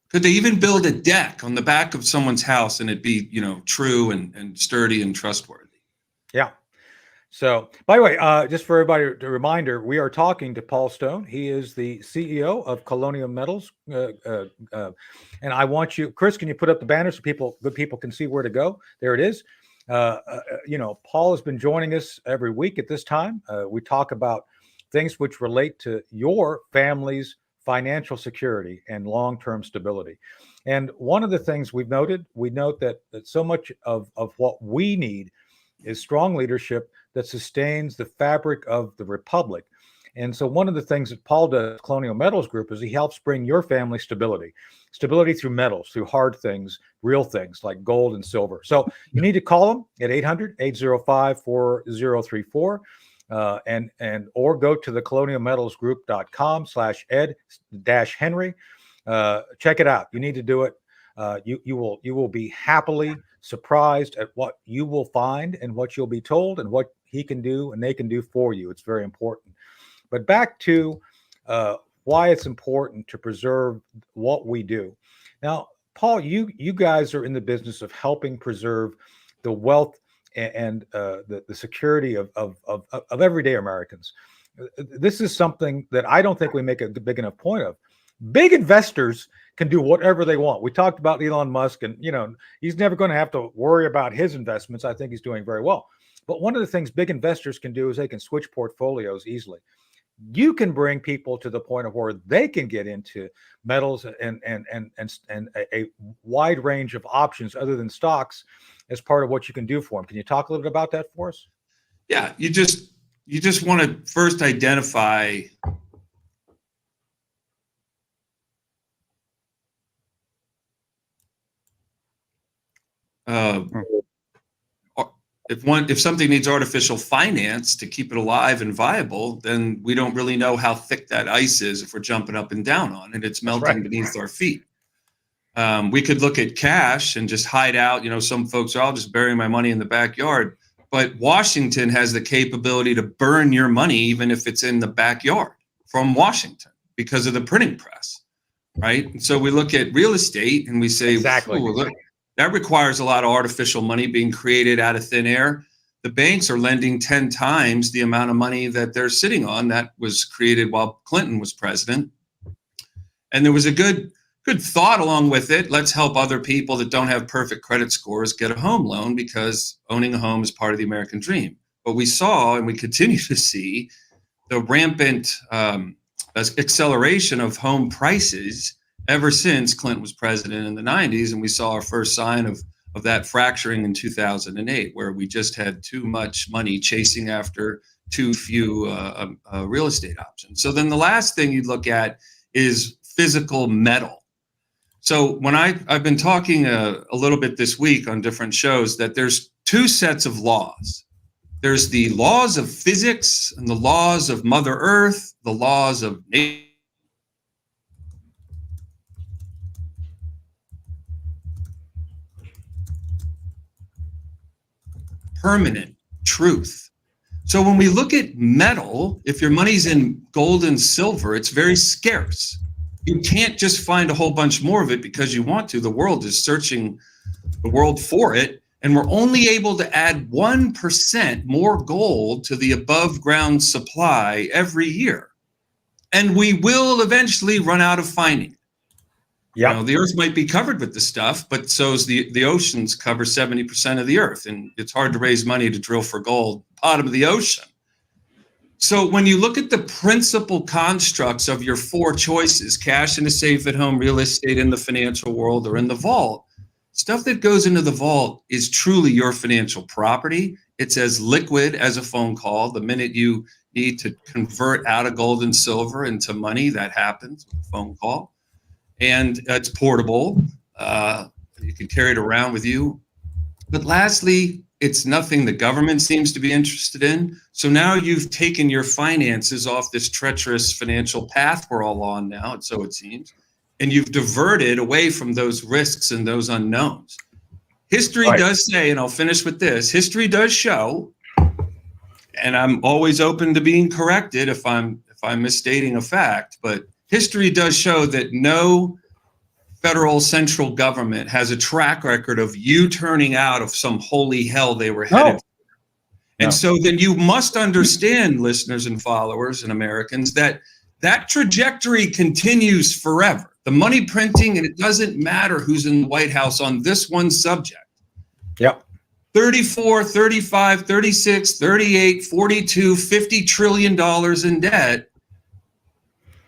could they even build a deck on the back of someone's house and it be, true and sturdy and trustworthy? Yeah. So, by the way, just for everybody, a reminder, we are talking to Paul Stone. He is the CEO of Colonial Metals. And I want you, Chris, can you put up the banner so good people can see where to go? There it is. Paul has been joining us every week at this time. We talk about things which relate to your family's financial security and long-term stability. And one of the things we note that so much of what we need is strong leadership that sustains the fabric of the republic. And so one of the things that Paul does, Colonial Metals Group, is he helps bring your family stability through metals, through hard things, real things like gold and silver. So you need to call them at 800-805-4034 or go to the colonialmetalsgroup.com/ed-henry. Check it out. You need to do it. You will be happily surprised at what you will find and what you'll be told and what he can do and they can do for you. It's very important. But back to why it's important to preserve what we do. Now, Paul, you guys are in the business of helping preserve the wealth and the security of everyday Americans. This is something that I don't think we make a big enough point of. Big investors can do whatever they want. We talked about Elon Musk, and he's never going to have to worry about his investments. I think he's doing very well. But one of the things big investors can do is they can switch portfolios easily. you can bring people to the point of where they can get into metals and a wide range of options other than stocks as part of what you can do for them. Can you talk a little bit about that for us? Yeah, you just want to first identify if something needs artificial finance to keep it alive and viable, then we don't really know how thick that ice is if we're jumping up and down on it. It's melting beneath our feet. We could look at cash and just hide out. Some folks are, I'll just bury my money in the backyard. But Washington has the capability to burn your money, even if it's in the backyard from Washington because of the printing press, right? And so we look at real estate and we say, exactly. Look, that requires a lot of artificial money being created out of thin air. The banks are lending 10 times the amount of money that they're sitting on that was created while Clinton was president. And there was a good thought along with it. Let's help other people that don't have perfect credit scores get a home loan because owning a home is part of the American dream. But we saw, and we continue to see, the rampant acceleration of home prices ever since Clinton was president in the 90s. And we saw our first sign of that fracturing in 2008, where we just had too much money chasing after too few real estate options. So then the last thing you'd look at is physical metal. So when I've been talking a little bit this week on different shows that there's two sets of laws. There's the laws of physics and the laws of Mother Earth, the laws of nature. Permanent truth. So when we look at metal, if your money's in gold and silver, it's very scarce. You can't just find a whole bunch more of it because you want to. The world is searching the world for it. And we're only able to add 1% more gold to the above ground supply every year. And we will eventually run out of finding it. Yeah. The earth might be covered with the stuff, but so's the oceans cover 70% of the earth. And it's hard to raise money to drill for gold bottom of the ocean. So when you look at the principal constructs of your four choices, cash in a safe at home, real estate in the financial world, or in the vault, stuff that goes into the vault is truly your financial property. It's as liquid as a phone call. The minute you need to convert out of gold and silver into money, that happens with a phone call. And it's portable. You can carry it around with you. But lastly, it's nothing the government seems to be interested in. So now you've taken your finances off this treacherous financial path we're all on now, so it seems, and you've diverted away from those risks and those unknowns. History does say, and I'll finish with this, history does show, and I'm always open to being corrected if I'm misstating a fact, but history does show that no federal central government has a track record of you turning out of some holy hell they were headed. And so then you must understand, listeners and followers and Americans, that trajectory continues forever. The money printing, and it doesn't matter who's in the White House on this one subject. Yep. 34, 35, 36, 38, 42, $50 trillion in debt.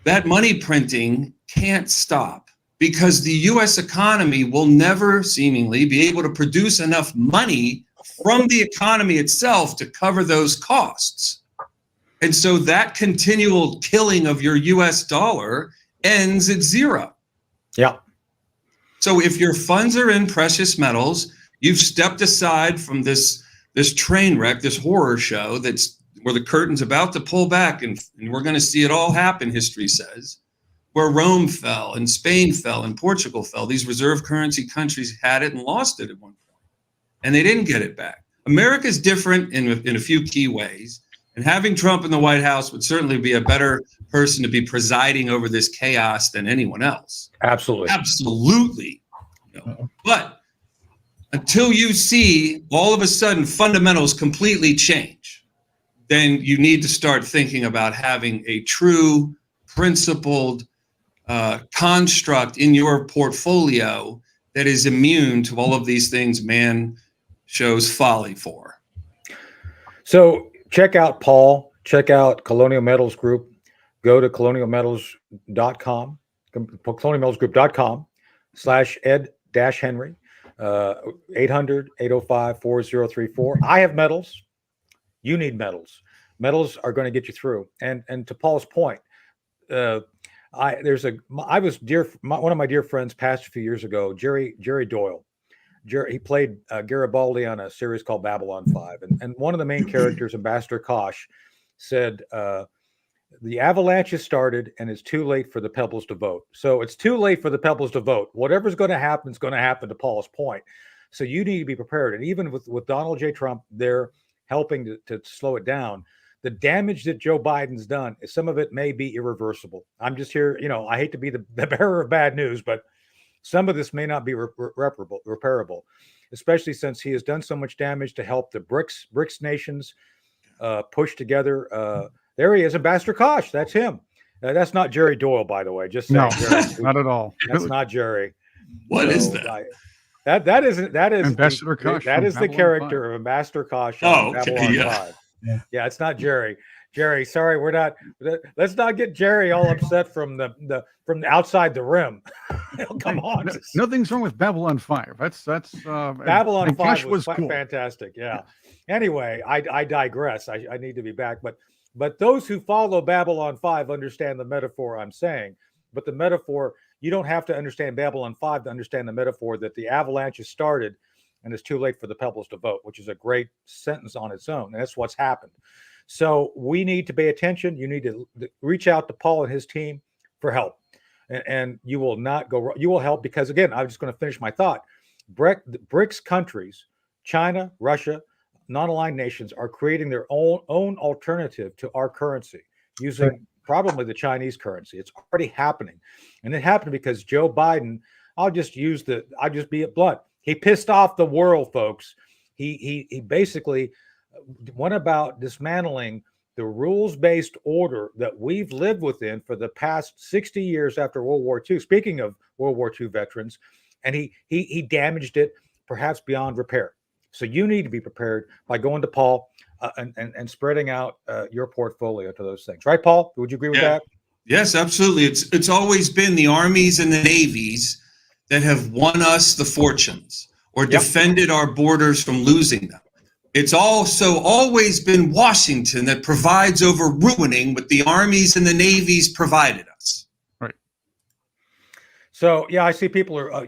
That money printing can't stop because the U.S. economy will never seemingly be able to produce enough money from the economy itself to cover those costs. And so that continual killing of your US dollar ends at zero. Yeah. So if your funds are in precious metals, you've stepped aside from this train wreck, this horror show that's where the curtain's about to pull back, and we're going to see it all happen, history says, where Rome fell and Spain fell and Portugal fell. These reserve currency countries had it and lost it at one point, and they didn't get it back. America's different in a few key ways. And having Trump in the White House would certainly be a better person to be presiding over this chaos than anyone else. Absolutely. Absolutely. But until you see all of a sudden fundamentals completely change, then you need to start thinking about having a true principled construct in your portfolio that is immune to all of these things man shows folly for. So check out Paul, check out Colonial Metals Group. go to colonialmetals.com, colonialmetalsgroup.com/Ed-Henry, 800-805-4034. I have metals. You need metals. Metals are going to get you through. And to Paul's point, one of my dear friends passed a few years ago, Jerry Doyle. He played Garibaldi on a series called Babylon 5. And one of the main characters, Ambassador Kosh, said, the avalanche has started and it's too late for the pebbles to vote. So it's too late for the pebbles to vote. Whatever's going to happen is going to happen, to Paul's point. So you need to be prepared. And even with Donald J. Trump, they're helping to slow it down. The damage that Joe Biden's done, some of it may be irreversible. I'm just here, I hate to be the bearer of bad news, but some of this may not be repairable, especially since he has done so much damage to help the BRICS nations push together. There he is, Ambassador Kosh. That's him. That's not Jerry Doyle, by the way. Just saying. No, not at all. That's not Jerry. What is that? That is Ambassador Kosh. That is the Babylon character 5. of Ambassador Kosh. Oh, on okay, Babylon yeah. 5. Yeah, it's not Jerry. Jerry, sorry, we're not. Let's not get Jerry all upset from the outside the rim. Come on. Nothing's wrong with Babylon 5. That's Babylon 5 was cool. fantastic. Yeah. Anyway, I digress. I need to be back, but those who follow Babylon 5 understand the metaphor I'm saying. But the metaphor, you don't have to understand Babylon 5 to understand the metaphor that the avalanche has started and it's too late for the pebbles to vote, which is a great sentence on its own. And that's what's happened. So we need to pay attention. You need to reach out to Paul and his team for help. And you will not go wrong. You will help because, again, I'm just going to finish my thought. BRICS countries, China, Russia, non-aligned nations are creating their own alternative to our currency using probably the Chinese currency. It's already happening. And it happened because Joe Biden, I'll just be blunt. He pissed off the world, folks. He basically went about dismantling the rules-based order that we've lived within for the past 60 years after World War II. Speaking of World War II veterans, and he damaged it perhaps beyond repair. So you need to be prepared by going to Paul and spreading out your portfolio to those things. Right, Paul? Would you agree with that? Yes, absolutely. It's always been the armies and the navies that have won us the fortunes or defended our borders from losing them. It's also always been Washington that provides over ruining what the armies and the navies provided us. Right. So, yeah, I see people are, And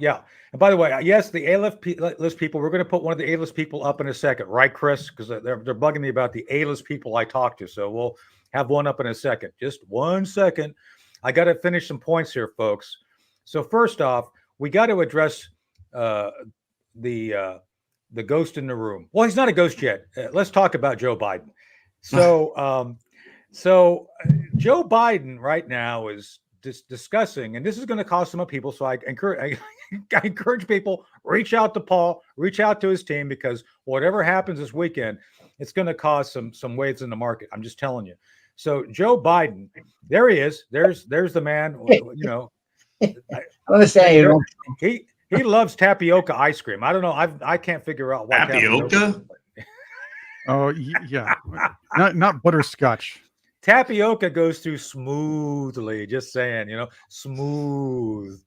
by the way, yes, the A-list people, we're going to put one of the A-list people up in a second, right, Chris? Because they're bugging me about the A-list people I talked to. So we'll have one up in a second. Just 1 second. I got to finish some points here, folks. So first off, we got to address the ghost in the room. Well, he's not a ghost yet. Let's talk about Joe Biden. So, Joe Biden right now is discussing, and this is going to cost some people. So I encourage people, reach out to Paul, reach out to his team, because whatever happens this weekend, it's going to cause some waves in the market. I'm just telling you. So Joe Biden, there he is. There's the man. He loves tapioca ice cream. I don't know. I can't figure out why tapioca. Oh yeah, not butterscotch. Tapioca goes through smoothly. Just saying, smooth.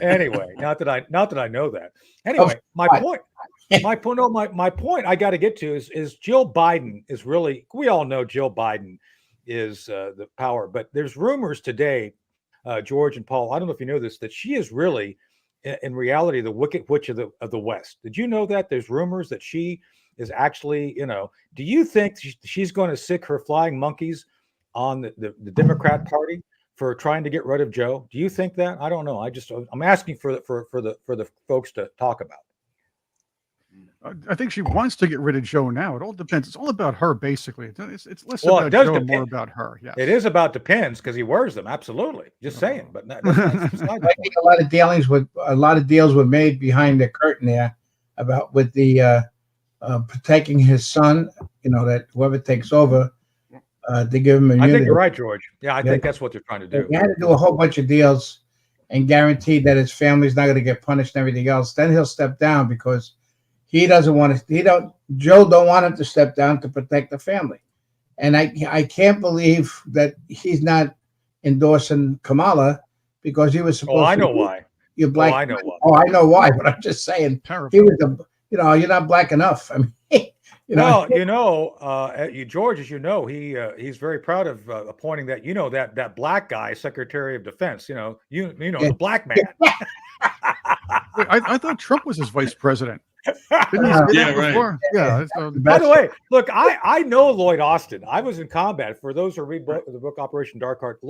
Anyway, not that I know that. Anyway, my point I got to get to is Jill Biden is really. We all know Jill Biden is the power, but there's rumors today, George and Paul. I don't know if you know this, that she is really, in reality, the Wicked Witch of the West. Did you know that? There's rumors that she is actually, do you think she's going to sick her flying monkeys on the Democrat Party for trying to get rid of Joe? Do you think that? I don't know. I'm asking for the folks to talk about. I think she wants to get rid of Joe now. It all depends. It's all about her, basically. It's less about Joe and more about her. Yeah, it is about depends because he wears them. Absolutely, just saying. But that's I think a lot of deals were made behind the curtain there with the protecting his son. That whoever takes over, they give him immunity. I think you're right, George. Yeah, I think that's what they're trying to do. They had to do a whole bunch of deals and guarantee that his family's not going to get punished and everything else. Then he'll step down because he doesn't want to. Joe don't want him to step down to protect the family, and I can't believe that he's not endorsing Kamala because he was supposed Oh, I to. know why. You're black. Oh, I know why. Oh, I know why, but I'm just saying Terrible. he was the. You're not black enough. I mean, Well, George, as you know, he's very proud of appointing that black guy Secretary of Defense. Yeah. The black man. Wait, I thought Trump was his vice president. Didn't he say Yeah, that right. before? Yeah. By the way, look, I know Lloyd Austin. I was in combat. For those who read the book Operation Dark Heart,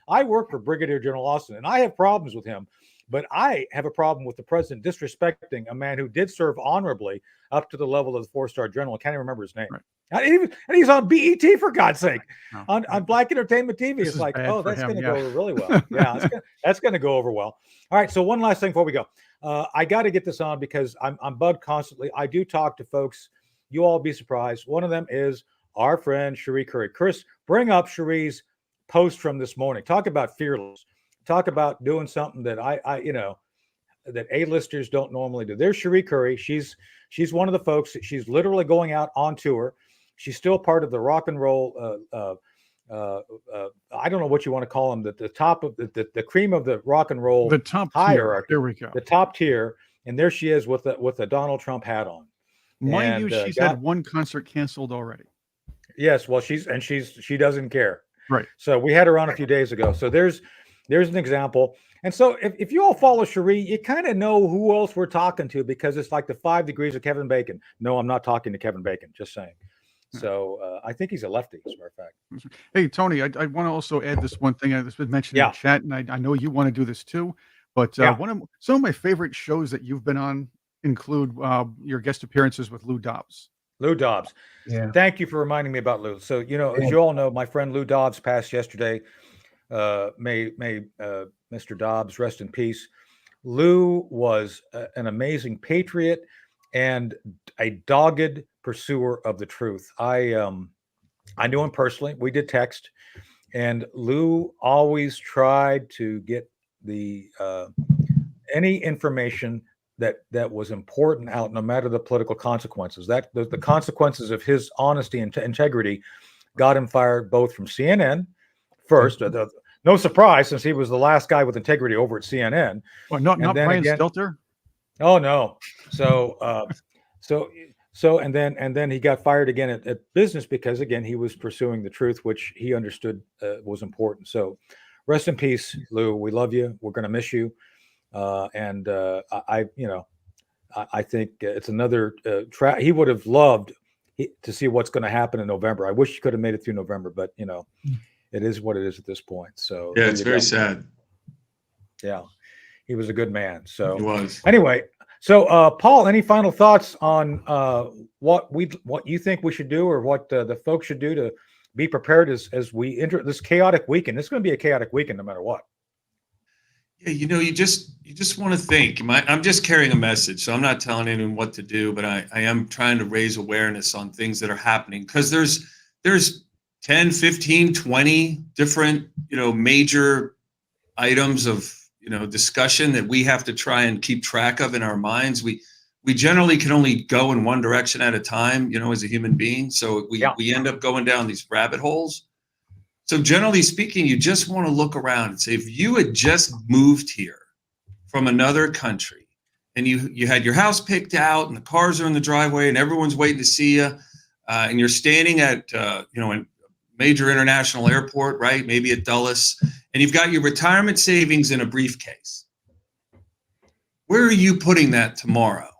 I worked for Brigadier General Austin, and I have problems with him. But I have a problem with the president disrespecting a man who did serve honorably up to the level of the 4-star general. I can't even remember his name. Right. And he's on BET, for God's sake, No. on Black Entertainment TV. This It's is like, bad oh, for that's him, going to yeah. go over really well. Yeah, that's going to go over well. All right. So one last thing before we go. I got to get this on because I'm bugged constantly. I do talk to folks. You all be surprised. One of them is our friend Cherie Curry. Chris, bring up Cherie's post from this morning. Talk about fearless. Talk about doing something that that A-listers don't normally do. There's Cherie Curry. She's one of the folks. She's literally going out on tour. She's still part of the rock and roll. I don't know what you want to call them. The top of the cream of the rock and roll. The top hierarchy. tier. There we go. The top tier, and there she is with a Donald Trump hat on. Mind And, you, she's had one concert canceled already. Yes, well, she doesn't care. Right. So we had her on a few days ago. So there's an example. And so if you all follow Cherie, you kind of know who else we're talking to because it's like the 5 degrees of Kevin Bacon. No, I'm not talking to Kevin Bacon. Just saying. So I think he's a lefty, as a matter of fact. Hey, Tony, I want to also add this one thing that's been mentioned in the chat, and I know you want to do this too. But some of my favorite shows that you've been on include your guest appearances with Lou Dobbs. Lou Dobbs. Yeah. Thank you for reminding me about Lou. So, as you all know, my friend Lou Dobbs passed yesterday. May Mr. Dobbs rest in peace. Lou was an amazing patriot and a dogged pursuer of the truth. I knew him personally. We did text, and Lou always tried to get the any information that was important out, no matter the political consequences. That the consequences of his honesty and integrity got him fired both from CNN first. No surprise, since he was the last guy with integrity over at CNN. Well, not Brian Stelter. Oh no. So and then he got fired again at business because again he was pursuing the truth, which he understood was important. So rest in peace, Lou. We love you. We're going to miss you. I think it's another he would have loved to see what's going to happen in November. I wish he could have made it through November, but it is what it is at this point. So yeah, it's very sad. Yeah, he was a good man. So He was. Anyway, so Paul, any final thoughts on what you think we should do, or what the folks should do to be prepared as we enter this chaotic weekend? It's going to be a chaotic weekend, no matter what. Yeah, you just want to think. I'm just carrying a message, so I'm not telling anyone what to do, but I am trying to raise awareness on things that are happening, because there's 10, 15, 20 different, major items of, discussion that we have to try and keep track of in our minds. We generally can only go in one direction at a time, as a human being. So we end up going down these rabbit holes. So generally speaking, you just want to look around and say, if you had just moved here from another country and you had your house picked out and the cars are in the driveway and everyone's waiting to see you, and you're standing at, in major international airport, right? Maybe at Dulles, and you've got your retirement savings in a briefcase. Where are you putting that tomorrow?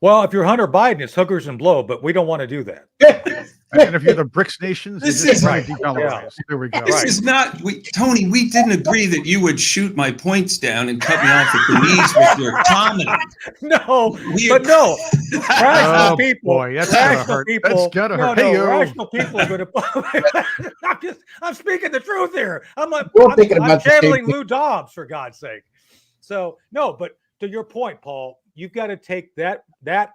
Well, if you're Hunter Biden, it's hookers and blow, but we don't want to do that. And if you're the BRICS nations, This you just is want right. to devalorize. There we go. This is not, Tony, we didn't agree that you would shoot my points down and cut me off at the knees with your comedy. No, We- no. Rational Oh, people. boy, that's gotta rational hurt. people. That's gotta hurt. No, Hey-o. rational people are going to. I'm speaking the truth here. I'm thinking about the same channeling thing. Lou Dobbs, for God's sake. So no, but to your point, Paul, you've got to take that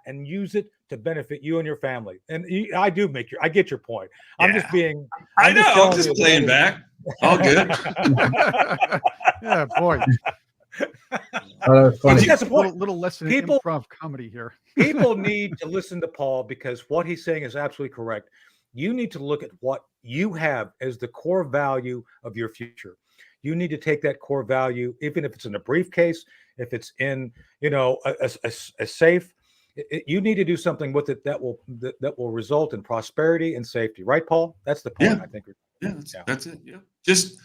and use it to benefit you and your family. And I get your point. I'm just being. I know, I'm telling just you playing that- back. All good. Yeah, boy. Funny. That's the point. Little lesson People- in improv comedy here. People need to listen to Paul, because what he's saying is absolutely correct. You need to look at what you have as the core value of your future. You need to take that core value, even if it's in a briefcase, if it's in, a safe. You need to do something with it that will result in prosperity and safety. Right, Paul? That's the point. Yeah. I think. Yeah, that's it. Yeah. Just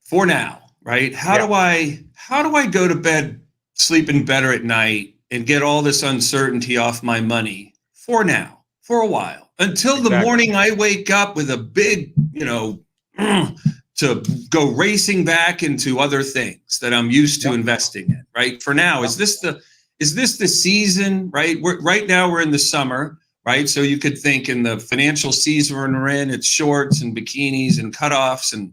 for now, right? How do I go to bed sleeping better at night and get all this uncertainty off my money for now, for a while, until the morning I wake up with a big, to go racing back into other things that I'm used to investing in, right? For now, is this the season, right? Right now we're in the summer, right? So you could think in the financial season we're in, it's shorts and bikinis and cutoffs and,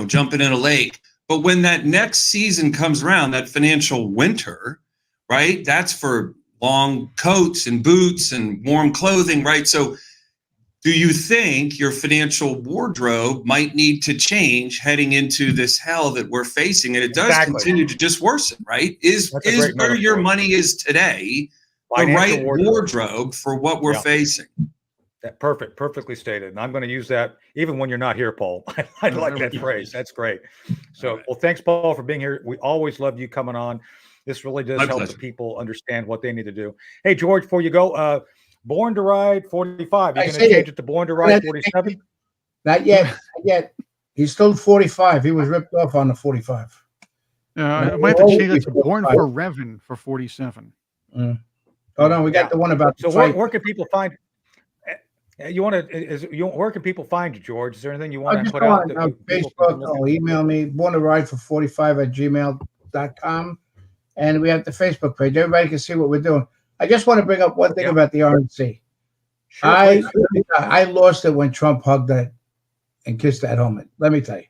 jumping in a lake. But when that next season comes around, that financial winter, right? That's for long coats and boots and warm clothing, right? So do you think your financial wardrobe might need to change heading into this hell that we're facing? And it does continue to just worsen, right? Is where your money is today the right wardrobe for what we're facing? That perfectly stated. And I'm going to use that even when you're not here, Paul. I like that phrase. That's great. So, well, thanks, Paul, for being here. We always love you coming on. This really does help the people understand what they need to do. Hey, George, before you go, Born to Ride 45. You're going to change it to Born to Ride 47? Not yet. Not yet. He's still 45. He was ripped off on the 45. I might have to change it to Born for Revan for 47. Oh, no, we got the one about so where can people find where can people find you, George? Is there anything you want to put out? Facebook or email me, born to ride for 45@gmail.com. And we have the Facebook page. Everybody can see what we're doing. I just want to bring up one thing about the RNC. Sure, I lost it when Trump hugged that and kissed that helmet. Let me tell you.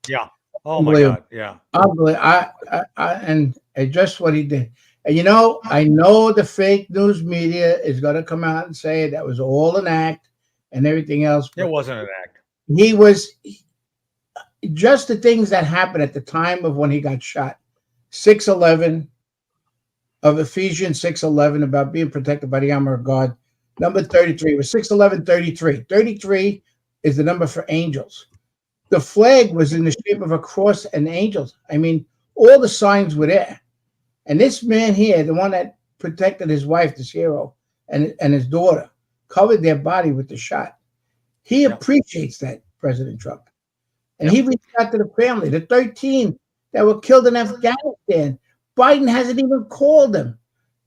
Yeah. Oh my God. Yeah. Unbelievable. And just what he did. And I know the fake news media is going to come out and say that was all an act and everything else. It wasn't an act. He was just the things that happened at the time of when he got shot. 6:11 of Ephesians 6:11 about being protected by the armor of God. Number 33 was 6:11:33. 33 is the number for angels. The flag was in the shape of a cross and angels. I mean, all the signs were there. And this man here, the one that protected his wife, this hero, and his daughter, covered their body with the shot. He appreciates that, President Trump. And he reached out to the family, the 13 that were killed in Afghanistan. Biden hasn't even called them.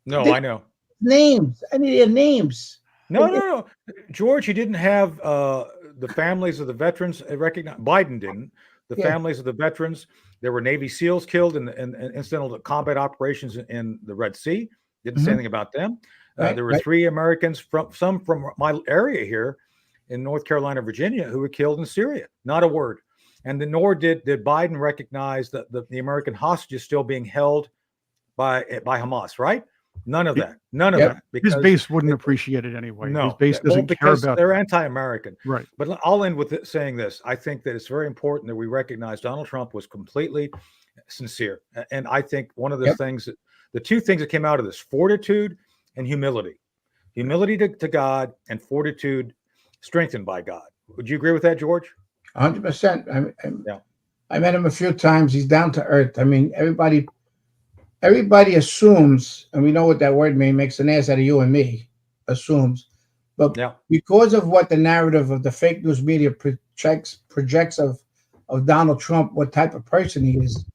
No, I know. Names. I need their names. No. George, he didn't have the families of the veterans recognized. Biden didn't. The families of the veterans. There were Navy SEALs killed in incidental combat operations in the Red Sea. Didn't say anything about them. There were 3 Americans from my area here in North Carolina, Virginia, who were killed in Syria. Not a word. And nor did Biden recognize that the American hostages still being held by Hamas, right? None of that. None of that. Because his base wouldn't appreciate it anyway. No, his base doesn't care about they're anti-American. Right. But I'll end with saying this. I think that it's very important that we recognize Donald Trump was completely sincere. And I think one of the things the 2 things that came out of this, fortitude and humility. Humility to God and fortitude strengthened by God. Would you agree with that, George? 100%. I met him a few times. He's down to earth. I mean, everybody assumes, and we know what that word means, makes an ass out of you and me, assumes. But because of what the narrative of the fake news media projects of Donald Trump, what type of person he is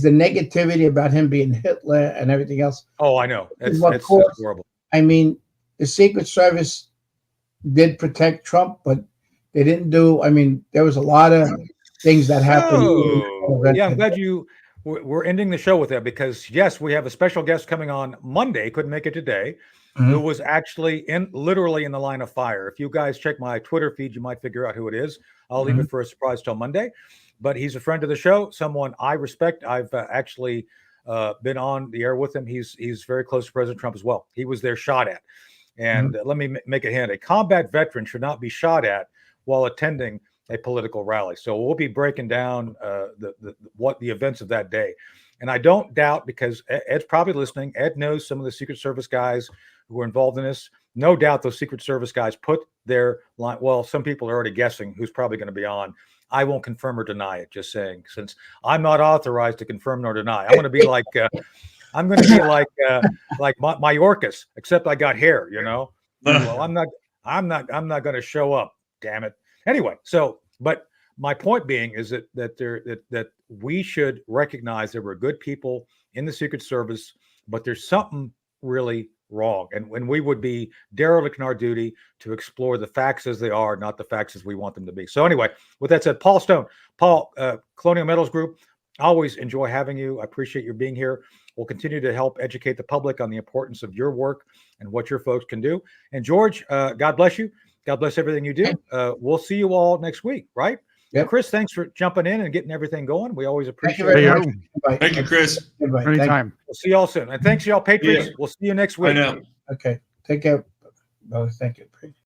the negativity about him being Hitler and everything else. Oh, I know. It's horrible. I mean, the Secret Service did protect Trump, but they didn't do, there was a lot of things that happened. I'm glad we're ending the show with that because, yes, we have a special guest coming on Monday, couldn't make it today, who was actually literally in the line of fire. If you guys check my Twitter feed, you might figure out who it is. I'll leave it for a surprise till Monday. But he's a friend of the show, someone I respect. I've actually been on the air with him. He's very close to President Trump as well. He was there shot at. And let me make a hint. A combat veteran should not be shot at while attending a political rally. So we'll be breaking down what the events of that day. And I don't doubt, because Ed's probably listening. Ed knows some of the Secret Service guys who were involved in this. No doubt those Secret Service guys put their line. Well, some people are already guessing who's probably going to be on. I won't confirm or deny it. Just saying, since I'm not authorized to confirm nor deny. I'm going to be like Mayorkas, except I got hair. Well, I'm not going to show up. Damn it. Anyway, but my point being is that we should recognize there were good people in the Secret Service, but there's something really wrong. And when we would be derelict in our duty to explore the facts as they are, not the facts as we want them to be. So anyway, with that said, Paul Stone, Colonial Metals Group, I always enjoy having you. I appreciate you being here. We'll continue to help educate the public on the importance of your work and what your folks can do. And George, God bless you. God bless everything you do. We'll see you all next week, right? Yep. Chris, thanks for jumping in and getting everything going. We always Thank you appreciate very it. much. Goodbye. Thank you, Chris. Goodbye. Thank you. Anytime. We'll see y'all soon. And thanks, y'all Patriots. Yeah. We'll see you next I week. know. Okay. Take care. Well, thank you.